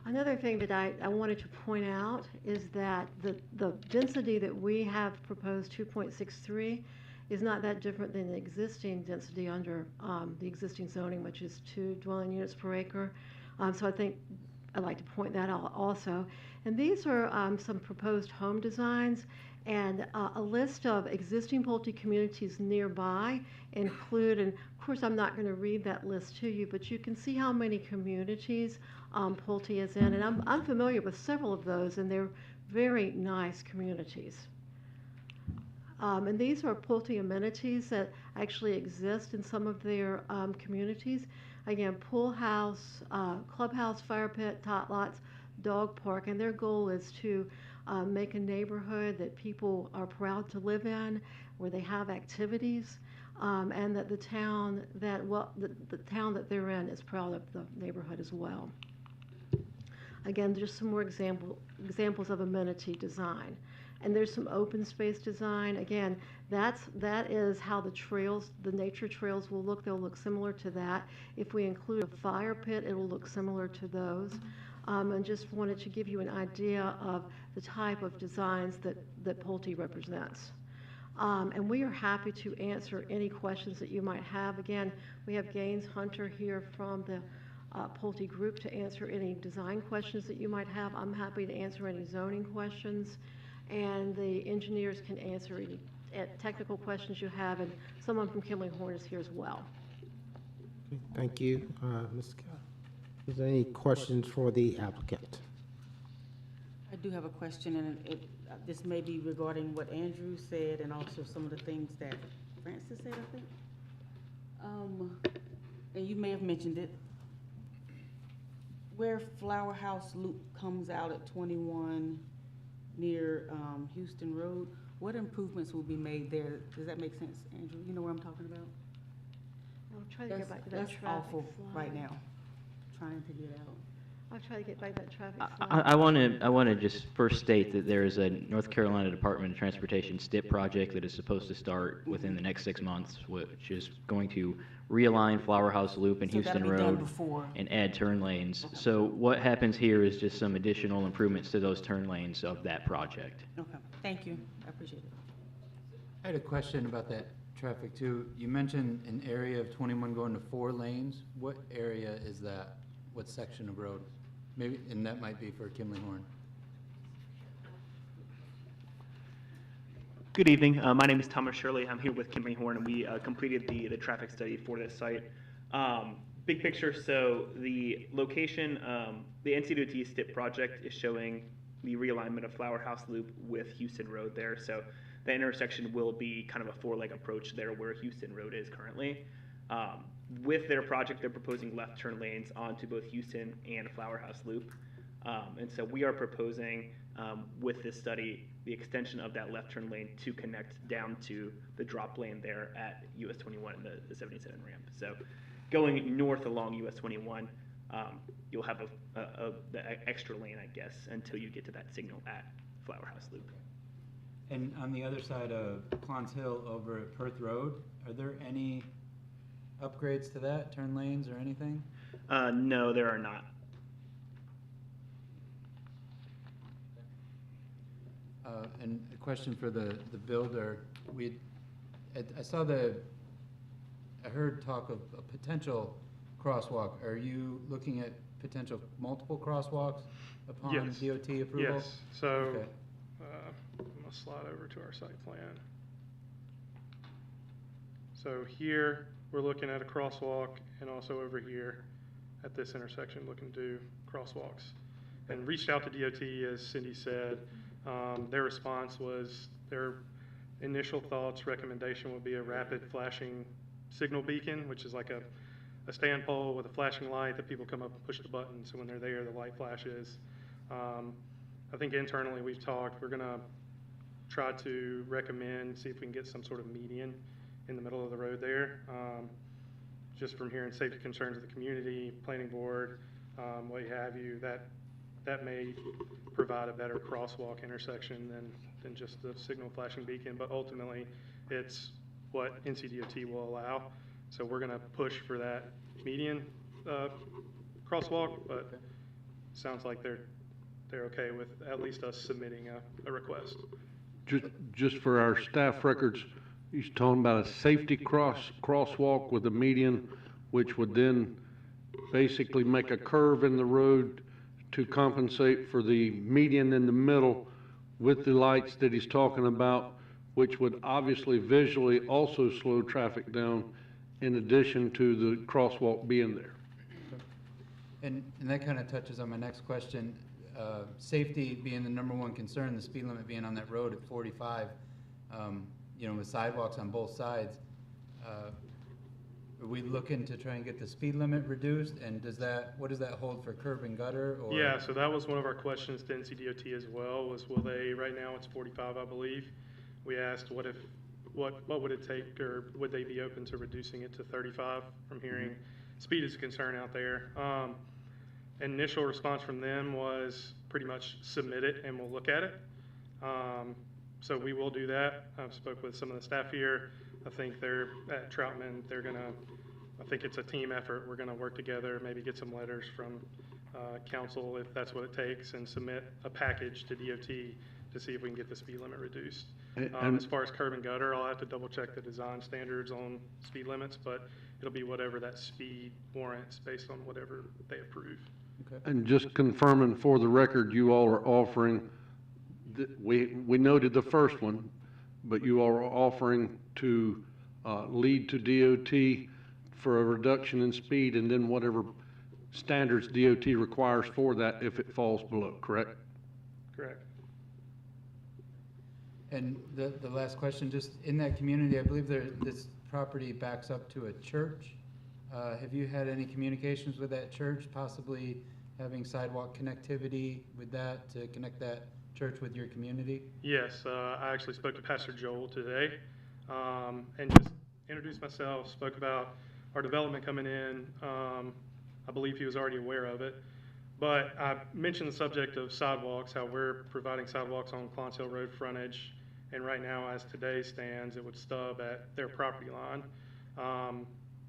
Another thing that I wanted to point out is that the density that we have proposed, 2.63, is not that different than the existing density under the existing zoning, which is 2 dwelling units per acre. So I think I'd like to point that out also. And these are some proposed home designs, and a list of existing Pulte communities nearby include, and of course I'm not going to read that list to you, but you can see how many communities Pulte is in, and I'm familiar with several of those, and they're very nice communities. And these are Pulte amenities that actually exist in some of their communities. Again, pool house, clubhouse, fire pit, tot lots, dog park, and their goal is to make a neighborhood that people are proud to live in, where they have activities, and that the town the town that they're in is proud of the neighborhood as well. Again, just some more examples of amenity design. And there's some open space design. Again, that is how the trails, the nature trails will look. They'll look similar to that. If we include a fire pit, it will look similar to those. And just wanted to give you an idea of the type of designs that Pulte represents. And we are happy to answer any questions that you might have. Again, we have Gaines Hunter here from the Pulte group to answer any design questions that you might have. I'm happy to answer any zoning questions, and the engineers can answer any technical questions you have, and someone from Kimley Horn is here as well. Thank you, Ms. Scott. Is there any questions for the applicant? I do have a question, and this may be regarding what Andrew said and also some of the things that Francis said, I think. And you may have mentioned it. Where Flower House Loop comes out at 21 near Houston Road, what improvements will be made there? Does that make sense, Andrew? You know where I'm talking about? I'll try to get back to that That's traffic awful slide. right now, trying to get out. I'll try to get back to that traffic slide. I want to just first state that there is a North Carolina Department of Transportation STIP project that is supposed to start within the next 6 months, which is going to realign Flower House Loop and So that'll Houston be done Road before. and add turn lanes. So what happens here is just some additional improvements to those turn lanes of that project. Okay, thank you, I appreciate it. I had a question about that traffic too. You mentioned an area of 21 going to 4 lanes. What area is that? What section of road? Maybe, and that might be for Kimley Horn. Good evening. My name is Thomas Shirley. I'm here with Kimley Horn, and we completed the traffic study for this site. Big picture, so the location, the NCDOT STIP project is showing the realignment of Flower House Loop with Houston Road there. So the intersection will be kind of a 4-leg approach there where Houston Road is currently. With their project, they're proposing left turn lanes onto both Houston and Flower House Loop. And so we are proposing with this study the extension of that left turn lane to connect down to the drop lane there at US 21 and the 77 ramp. So going north along US 21, you'll have the extra lane, I guess, until you get to that signal at Flower House Loop. And on the other side of Clance Hill over at Perth Road, are there any upgrades to that, turn lanes or anything? No, there are not. And a question for the builder. I heard talk of a potential crosswalk. Are you looking at potential multiple crosswalks upon Yes. DOT approval? Yes, so, Okay. I'm gonna slide over to our site plan. So here, we're looking at a crosswalk, and also over here at this intersection, looking to do crosswalks. And reached out to DOT, as Cindy said. Their response was, their initial thoughts, recommendation would be a rapid flashing signal beacon, which is like a stand pole with a flashing light that people come up and push the button, so when they're there, the light flashes. I think internally we've talked, we're gonna try to recommend, see if we can get some sort of median in the middle of the road there. Just from hearing safety concerns of the community, planning board, what have you, that may provide a better crosswalk intersection than just the signal flashing beacon, but ultimately, it's what NCDOT will allow. So we're gonna push for that median, crosswalk, but sounds like they're okay with at least us submitting a request. Just for our staff records, he's talking about a safety crosswalk with a median, which would then basically make a curve in the road to compensate for the median in the middle with the lights that he's talking about, which would obviously visually also slow traffic down in addition to the crosswalk being there. And that kind of touches on my next question. Safety being the #1 concern, the speed limit being on that road at 45, you know, with sidewalks on both sides. Are we looking to try and get the speed limit reduced? And what does that hold for curb and gutter? Or? Yeah, so that was one of our questions to NCDOT as well, was will they, right now it's 45, I believe. We asked what would it take, or would they be open to reducing it to 35 from hearing speed is a concern out there. Initial response from them was pretty much submit it and we'll look at it. So we will do that. I've spoke with some of the staff here. I think they're at Troutman. I think it's a team effort. We're gonna work together, maybe get some letters from council if that's what it takes, and submit a package to DOT to see if we can get the speed limit reduced. As far as curb and gutter, I'll have to double check the design standards on speed limits, but it'll be whatever that speed warrants based on whatever they approve. Okay. And just confirming for the record, you all are offering, we noted the first one, but you all are offering to lead to DOT for a reduction in speed, and then whatever standards DOT requires for that if it falls below, correct? Correct. And the last question, just in that community, I believe this property backs up to a church. Have you had any communications with that church, possibly having sidewalk connectivity with that to connect that church with your community? Yes, I actually spoke to Pastor Joel today, and just introduced myself, spoke about our development coming in. I believe he was already aware of it. But I mentioned the subject of sidewalks, how we're providing sidewalks on Clons Hill Road frontage. And right now, as today stands, it would stub at their property line.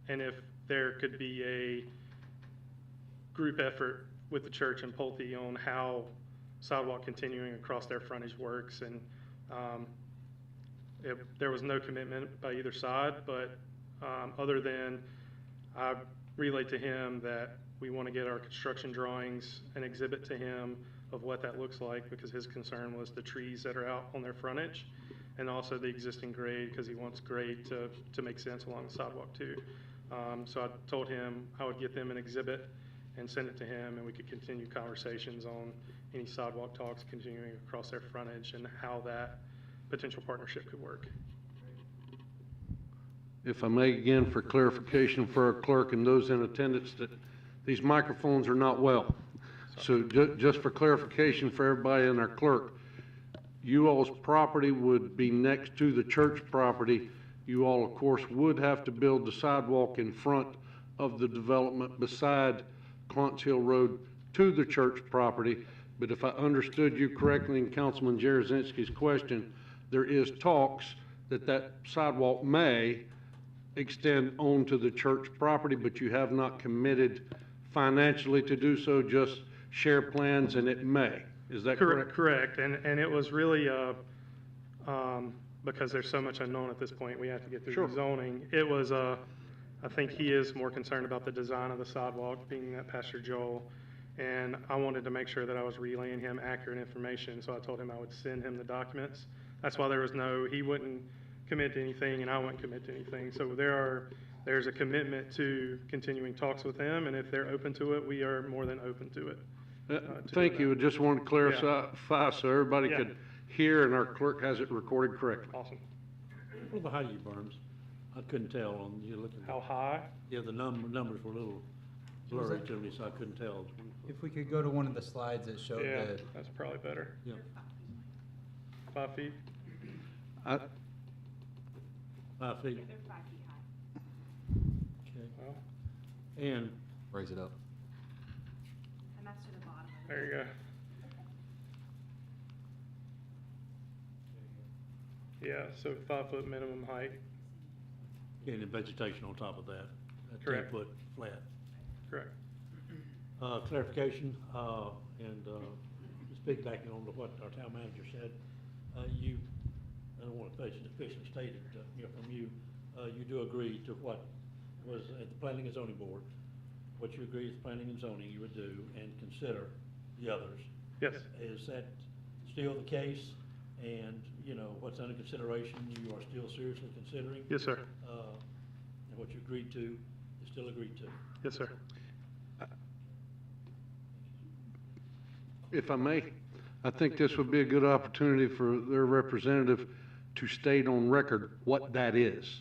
And if there could be a group effort with the church in Pulte on how sidewalk continuing across their frontage works, and there was no commitment by either side, but other than I relayed to him that we want to get our construction drawings and exhibit to him of what that looks like, because his concern was the trees that are out on their frontage, and also the existing grade, because he wants grade to make sense along the sidewalk too. So I told him I would get them an exhibit and send it to him, and we could continue conversations on any sidewalk talks continuing across their frontage and how that potential partnership could work. If I may, again, for clarification for our clerk and those in attendance, that these microphones are not well. So just for clarification for everybody and our clerk, you all's property would be next to the church property. You all, of course, would have to build the sidewalk in front of the development beside Clons Hill Road to the church property. But if I understood you correctly in Councilman Jarosinski's question, there is talks that sidewalk may extend onto the church property, but you have not committed financially to do so, just share plans, and it may. Is that correct? Correct. And it was really, because there's so much unknown at this point, we have to get through the zoning. It was, I think he is more concerned about the design of the sidewalk, being that Pastor Joel. And I wanted to make sure that I was relaying him accurate information, so I told him I would send him the documents. That's why he wouldn't commit to anything, and I wouldn't commit to anything. So there's a commitment to continuing talks with them, and if they're open to it, we are more than open to it. Thank you. I just wanted to clarify so everybody could hear, and our clerk has it recorded correctly. Awesome. What are the height of your berms? I couldn't tell on you looking. How high? Yeah, the numbers were a little blurry to me, so I couldn't tell. If we could go to one of the slides that showed Yeah, that's probably better. Yeah. 5 feet? I, 5 feet? They're 5 feet high. Okay. Well, And Raise it up. And that's to the bottom of it. there you go. Yeah, so 5-foot minimum height, the vegetation on top of that, a 10-foot flat. correct. Clarification, and just piggybacking on to what our town manager said, you, I don't want to officially state it, from you, you do agree to what was at the Planning and Zoning Board, what you agree with planning and zoning you would do, and consider the others. Yes, Is that still the case? And, what's under consideration, you are still seriously considering? yes, sir. And what you agreed to is still agreed to? Yes, sir. if I may, I think this would be a good opportunity for their representative to state on record what that is.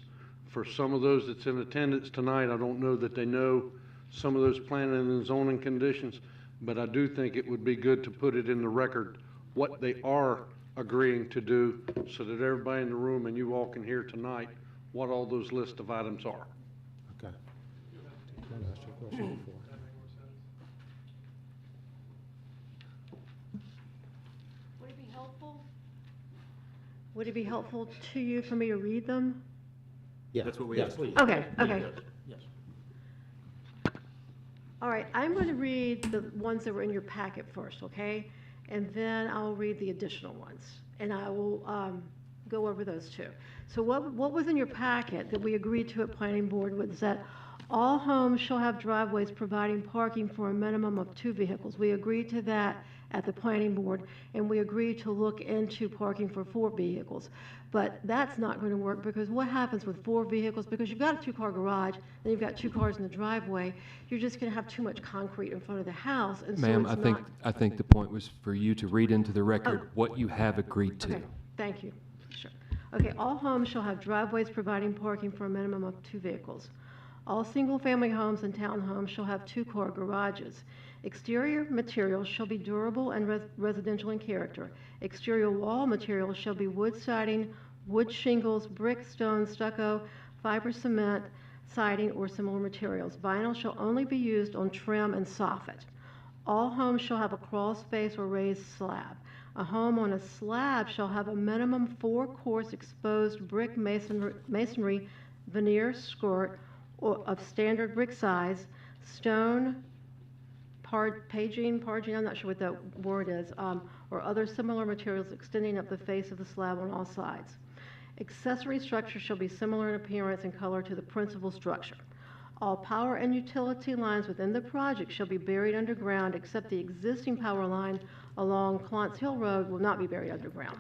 For some of those that's in attendance tonight, I don't know that they know some of those planning and zoning conditions, but I do think it would be good to put it in the record what they are agreeing to do, so that everybody in the room and you all can hear tonight what all those list of items are. Okay. Can I ask you a question before? Would it be helpful? Would it be helpful to you for me to read them? Yeah. That's what we yes. asked. Please. Okay, okay. Yes. All right, I'm going to read the ones that were in your packet first, okay? And then I'll read the additional ones, and I will go over those too. So what was in your packet that we agreed to at Planning Board was that all homes shall have driveways providing parking for a minimum of 2 vehicles. We agreed to that at the Planning Board, and we agreed to look into parking for 4 vehicles. But that's not going to work, because what happens with 4 vehicles, because you've got a 2-car garage, then you've got 2 cars in the driveway, you're just going to have too much concrete in front of the house, and so Ma'am, it's I not. think the point was for you to read into the record Oh. what you have agreed to. Okay, thank you. Sure. Okay, all homes shall have driveways providing parking for a minimum of 2 vehicles. All single-family homes and townhomes shall have 2-car garages. Exterior materials shall be durable and residential in character. Exterior wall materials shall be wood siding, wood shingles, brick, stone, stucco, fiber cement, siding, or similar materials. Vinyl shall only be used on trim and soffit. All homes shall have a crawl space or raised slab. A home on a slab shall have a minimum 4-course exposed brick masonry veneer skirt of standard brick size, stone, pargene, I'm not sure what that word is, or other similar materials extending up the face of the slab on all sides. Accessory structures shall be similar in appearance and color to the principal structure. All power and utility lines within the project shall be buried underground, except the existing power line along Clance Hill Road will not be buried underground.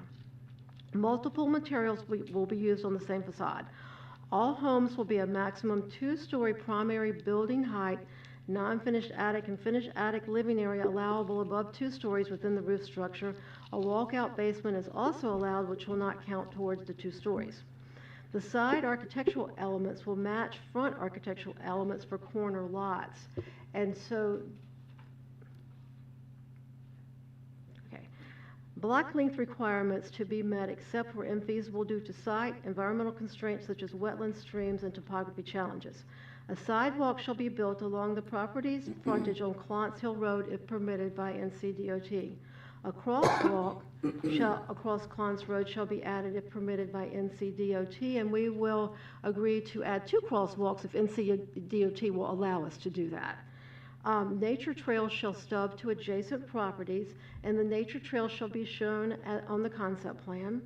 Multiple materials will be used on the same facade. All homes will be a maximum 2-story primary building height, non-finished attic and finished attic living area allowable above 2 stories within the roof structure. A walkout basement is also allowed, which will not count towards the 2 stories. The side architectural elements will match front architectural elements for corner lots. And so, okay, block length requirements to be met except where infeasible due to site, environmental constraints such as wetlands, streams, and topography challenges. A sidewalk shall be built along the property's frontage on Clance Hill Road if permitted by NCDOT. A crosswalk across Clance Road shall be added if permitted by NCDOT, and we will agree to add 2 crosswalks if NCDOT will allow us to do that. Nature trails shall stub to adjacent properties, and the nature trail shall be shown on the concept plan.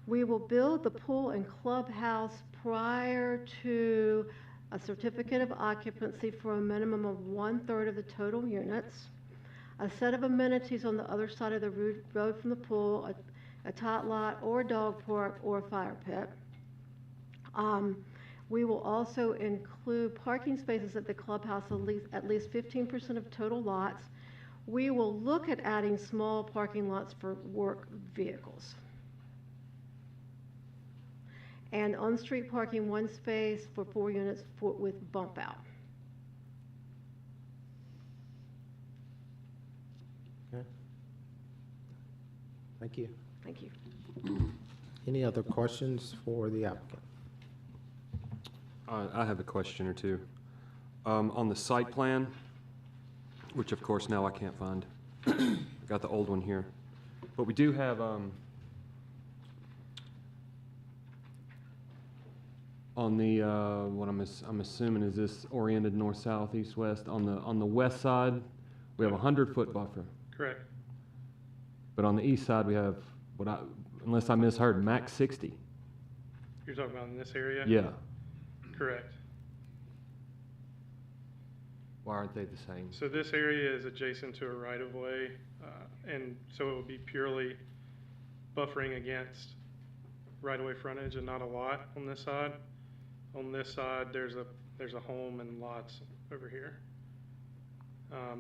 We will build the pool and clubhouse prior to a certificate of occupancy for a minimum of 1/3 of the total units. A set of amenities on the other side of the road from the pool, a tot lot or a dog park or a fire pit. We will also include parking spaces at the clubhouse, at least 15% of total lots. We will look at adding small parking lots for work vehicles. And on-street parking, 1 space for 4 units with bump out. Okay. Thank you. Thank you. Any other questions for the applicant? I have a question or two. On the site plan, which of course now I can't find, I got the old one here. But we do have, on the, what I'm assuming is this oriented north, south, east, west, on the west side, we have a 100-foot buffer. Correct. But on the east side, we have, unless I misheard, max 60. You're talking about in this area? Yeah. Correct. Why aren't they the same? So this area is adjacent to a right-of-way, and so it would be purely buffering against right-of-way frontage and not a lot on this side. On this side, there's a home and lots over here.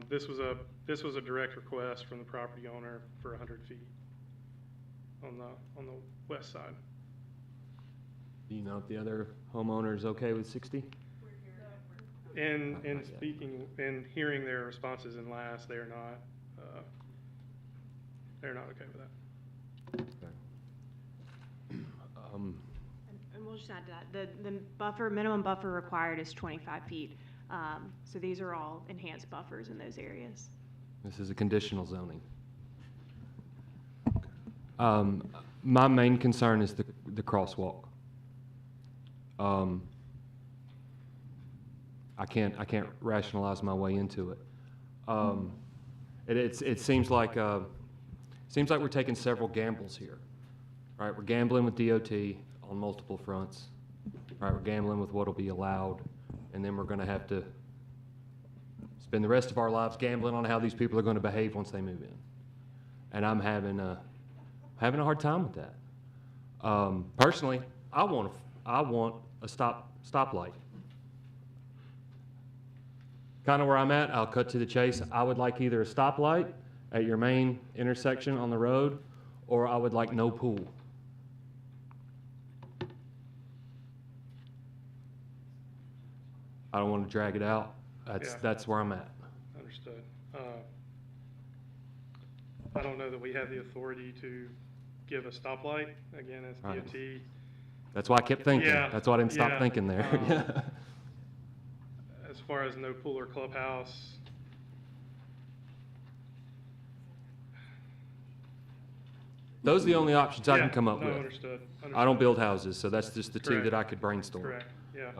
This was a direct request from the property owner for 100 feet on the west side. Do you know if the other homeowner is okay with 60? In speaking and hearing their responses in last, they're not okay with that. And we'll just add to that, the minimum buffer required is 25 feet. So these are all enhanced buffers in those areas. This is a conditional zoning. My main concern is the crosswalk. I can't rationalize my way into it. It seems like we're taking several gambles here. Right, we're gambling with DOT on multiple fronts. Right, we're gambling with what'll be allowed, and then we're going to have to spend the rest of our lives gambling on how these people are going to behave once they move in. And I'm having a hard time with that. Personally, I want a stoplight. Kind of where I'm at, I'll cut to the chase. I would like either a stoplight at your main intersection on the road, or I would like no pool. I don't want to drag it out. That's where I'm at. Understood. I don't know that we have the authority to give a stoplight. Again, as Right. DOT. That's why I kept thinking. Yeah, That's why I didn't stop yeah, thinking there. As far as no pool or clubhouse, Those are the only options I yeah, can come up no, with. understood. I don't build houses, so that's just the two Correct. that I could brainstorm. Correct, yeah.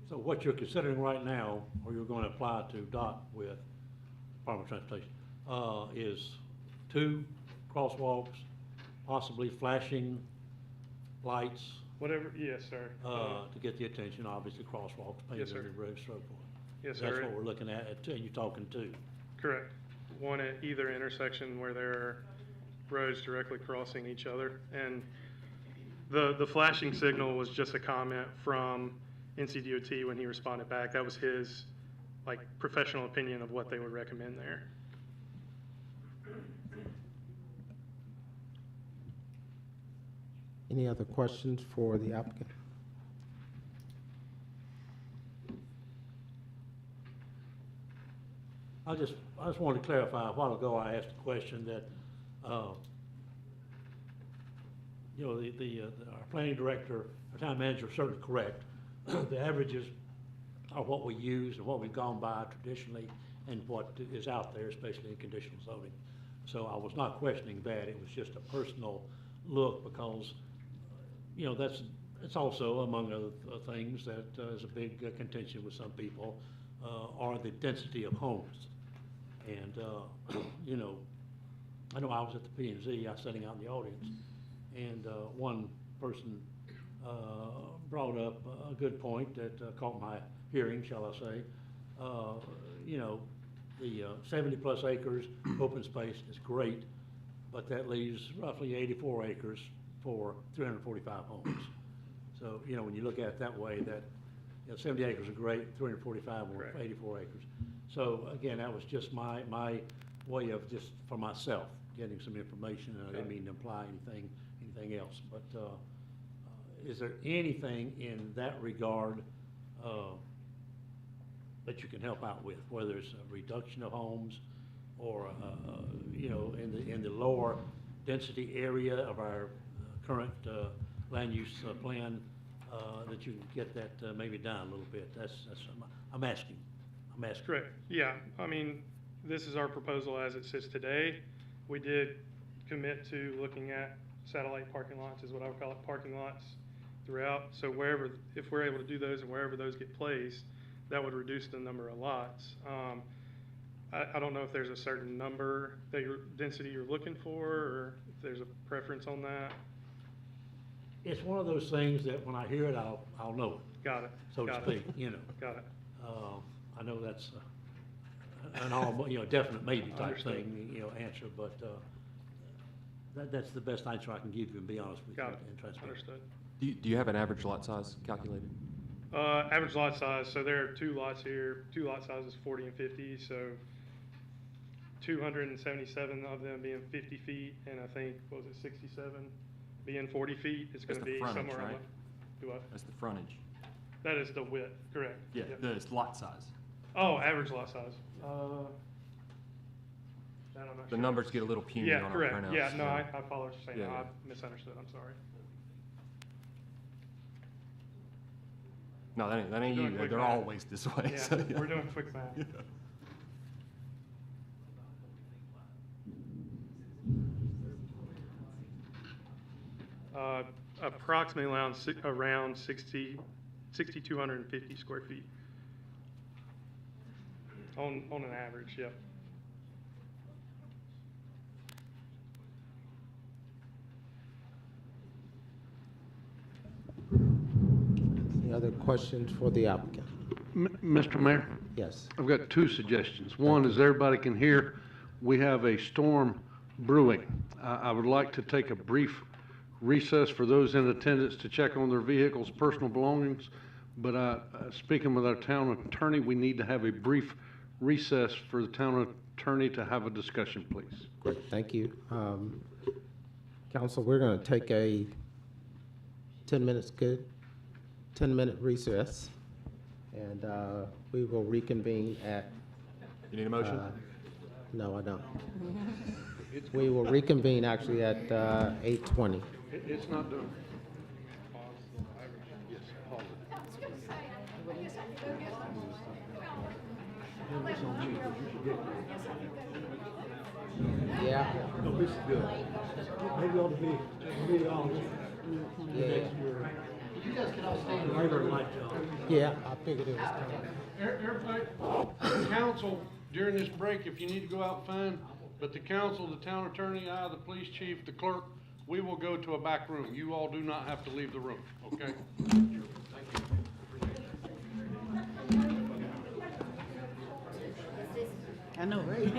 So what you're considering right now, or you're going to apply to DOT with, Department of Transportation, is 2 crosswalks, possibly flashing lights, Whatever, yes, sir. to get the attention, obviously crosswalks, Yes, painted sir. the road, so forth. Yes, That's sir. what we're looking at, and you're talking 2. Correct. One at either intersection where there are roads directly crossing each other. And the flashing signal was just a comment from NCDOT when he responded back. That was his, professional opinion of what they would recommend there. Any other questions for the applicant? I just wanted to clarify, a while ago, I asked a question that, our planning director, our town manager is certainly correct. The averages are what we use and what we've gone by traditionally and what is out there, especially in conditional zoning. So I was not questioning that, it was just a personal look because, it's also among other things that is a big contention with some people, are the density of homes. And, I know I was at the P&Z, I was sitting out in the audience, and one person brought up a good point that caught my hearing, shall I say. The 70-plus acres open space is great, but that leaves roughly 84 acres for 345 homes. So, when you look at it that way, that 70 acres are great, 345 or Correct. 84 acres. So again, that was just my way of just for myself getting some information, and I didn't mean to imply anything else. But is there anything in that regard that you can help out with, whether it's a reduction of homes, or, in the lower density area of our current land use plan, that you can get that maybe down a little bit. I'm asking. Correct, yeah. I mean, this is our proposal as it sits today. We did commit to looking at satellite parking lots, is what I would call it, parking lots throughout. So wherever, if we're able to do those and wherever those get placed, that would reduce the number of lots. I don't know if there's a certain number that density you're looking for, or if there's a preference on that. It's one of those things that when I hear it, I'll know it, Got it. so to got speak, it, Got it. I know that's an all, definite maybe type Understood. thing, answer, but, that's the best answer I can give you, and be honest with you. Got it. And transparent. Understood. Do you have an average lot size calculated? Average lot size, so there are two lots here, two lot sizes, 40 and 50, so 277 of them being 50 feet, and I think, what was it, 67 being 40 feet, it's That's gonna the be frontage, somewhere right? on the, do what? That's the frontage. That is the width, correct. Yeah, Yep. the lot size. Oh, average lot size. That I'm not The sure. numbers get a little puny Yeah, on our correct, printouts. yeah, no, so- I follow what you're saying, Yeah, no, yeah. I misunderstood, I'm sorry. No, that ain't Doing you. quick They're math. always this way. Yeah, so, we're doing quick math. Yeah. Approximately around 6,250 square feet. On an average, yep. Any other questions for the applicant? Mr. Mayor, Yes. I've got two suggestions. One, as everybody can hear, we have a storm brewing. I would like to take a brief recess for those in attendance to check on their vehicles' personal belongings. But speaking with our town attorney, we need to have a brief recess for the town attorney to have a discussion, please. Great, thank you. Council, we're going to take a 10 minutes, good? 10-minute recess, and we will reconvene at, You need a motion? no, I don't. We will reconvene actually at 8:20. It's not done. Yeah. No, this is good. Maybe ought to be, Yeah. Later, like, Yeah, I figured it was coming. Everybody, council, during this break, if you need to go out, fine, but the council, the town attorney, I, the police chief, the clerk, we will go to a back room. You all do not have to leave the room, okay? I know, right?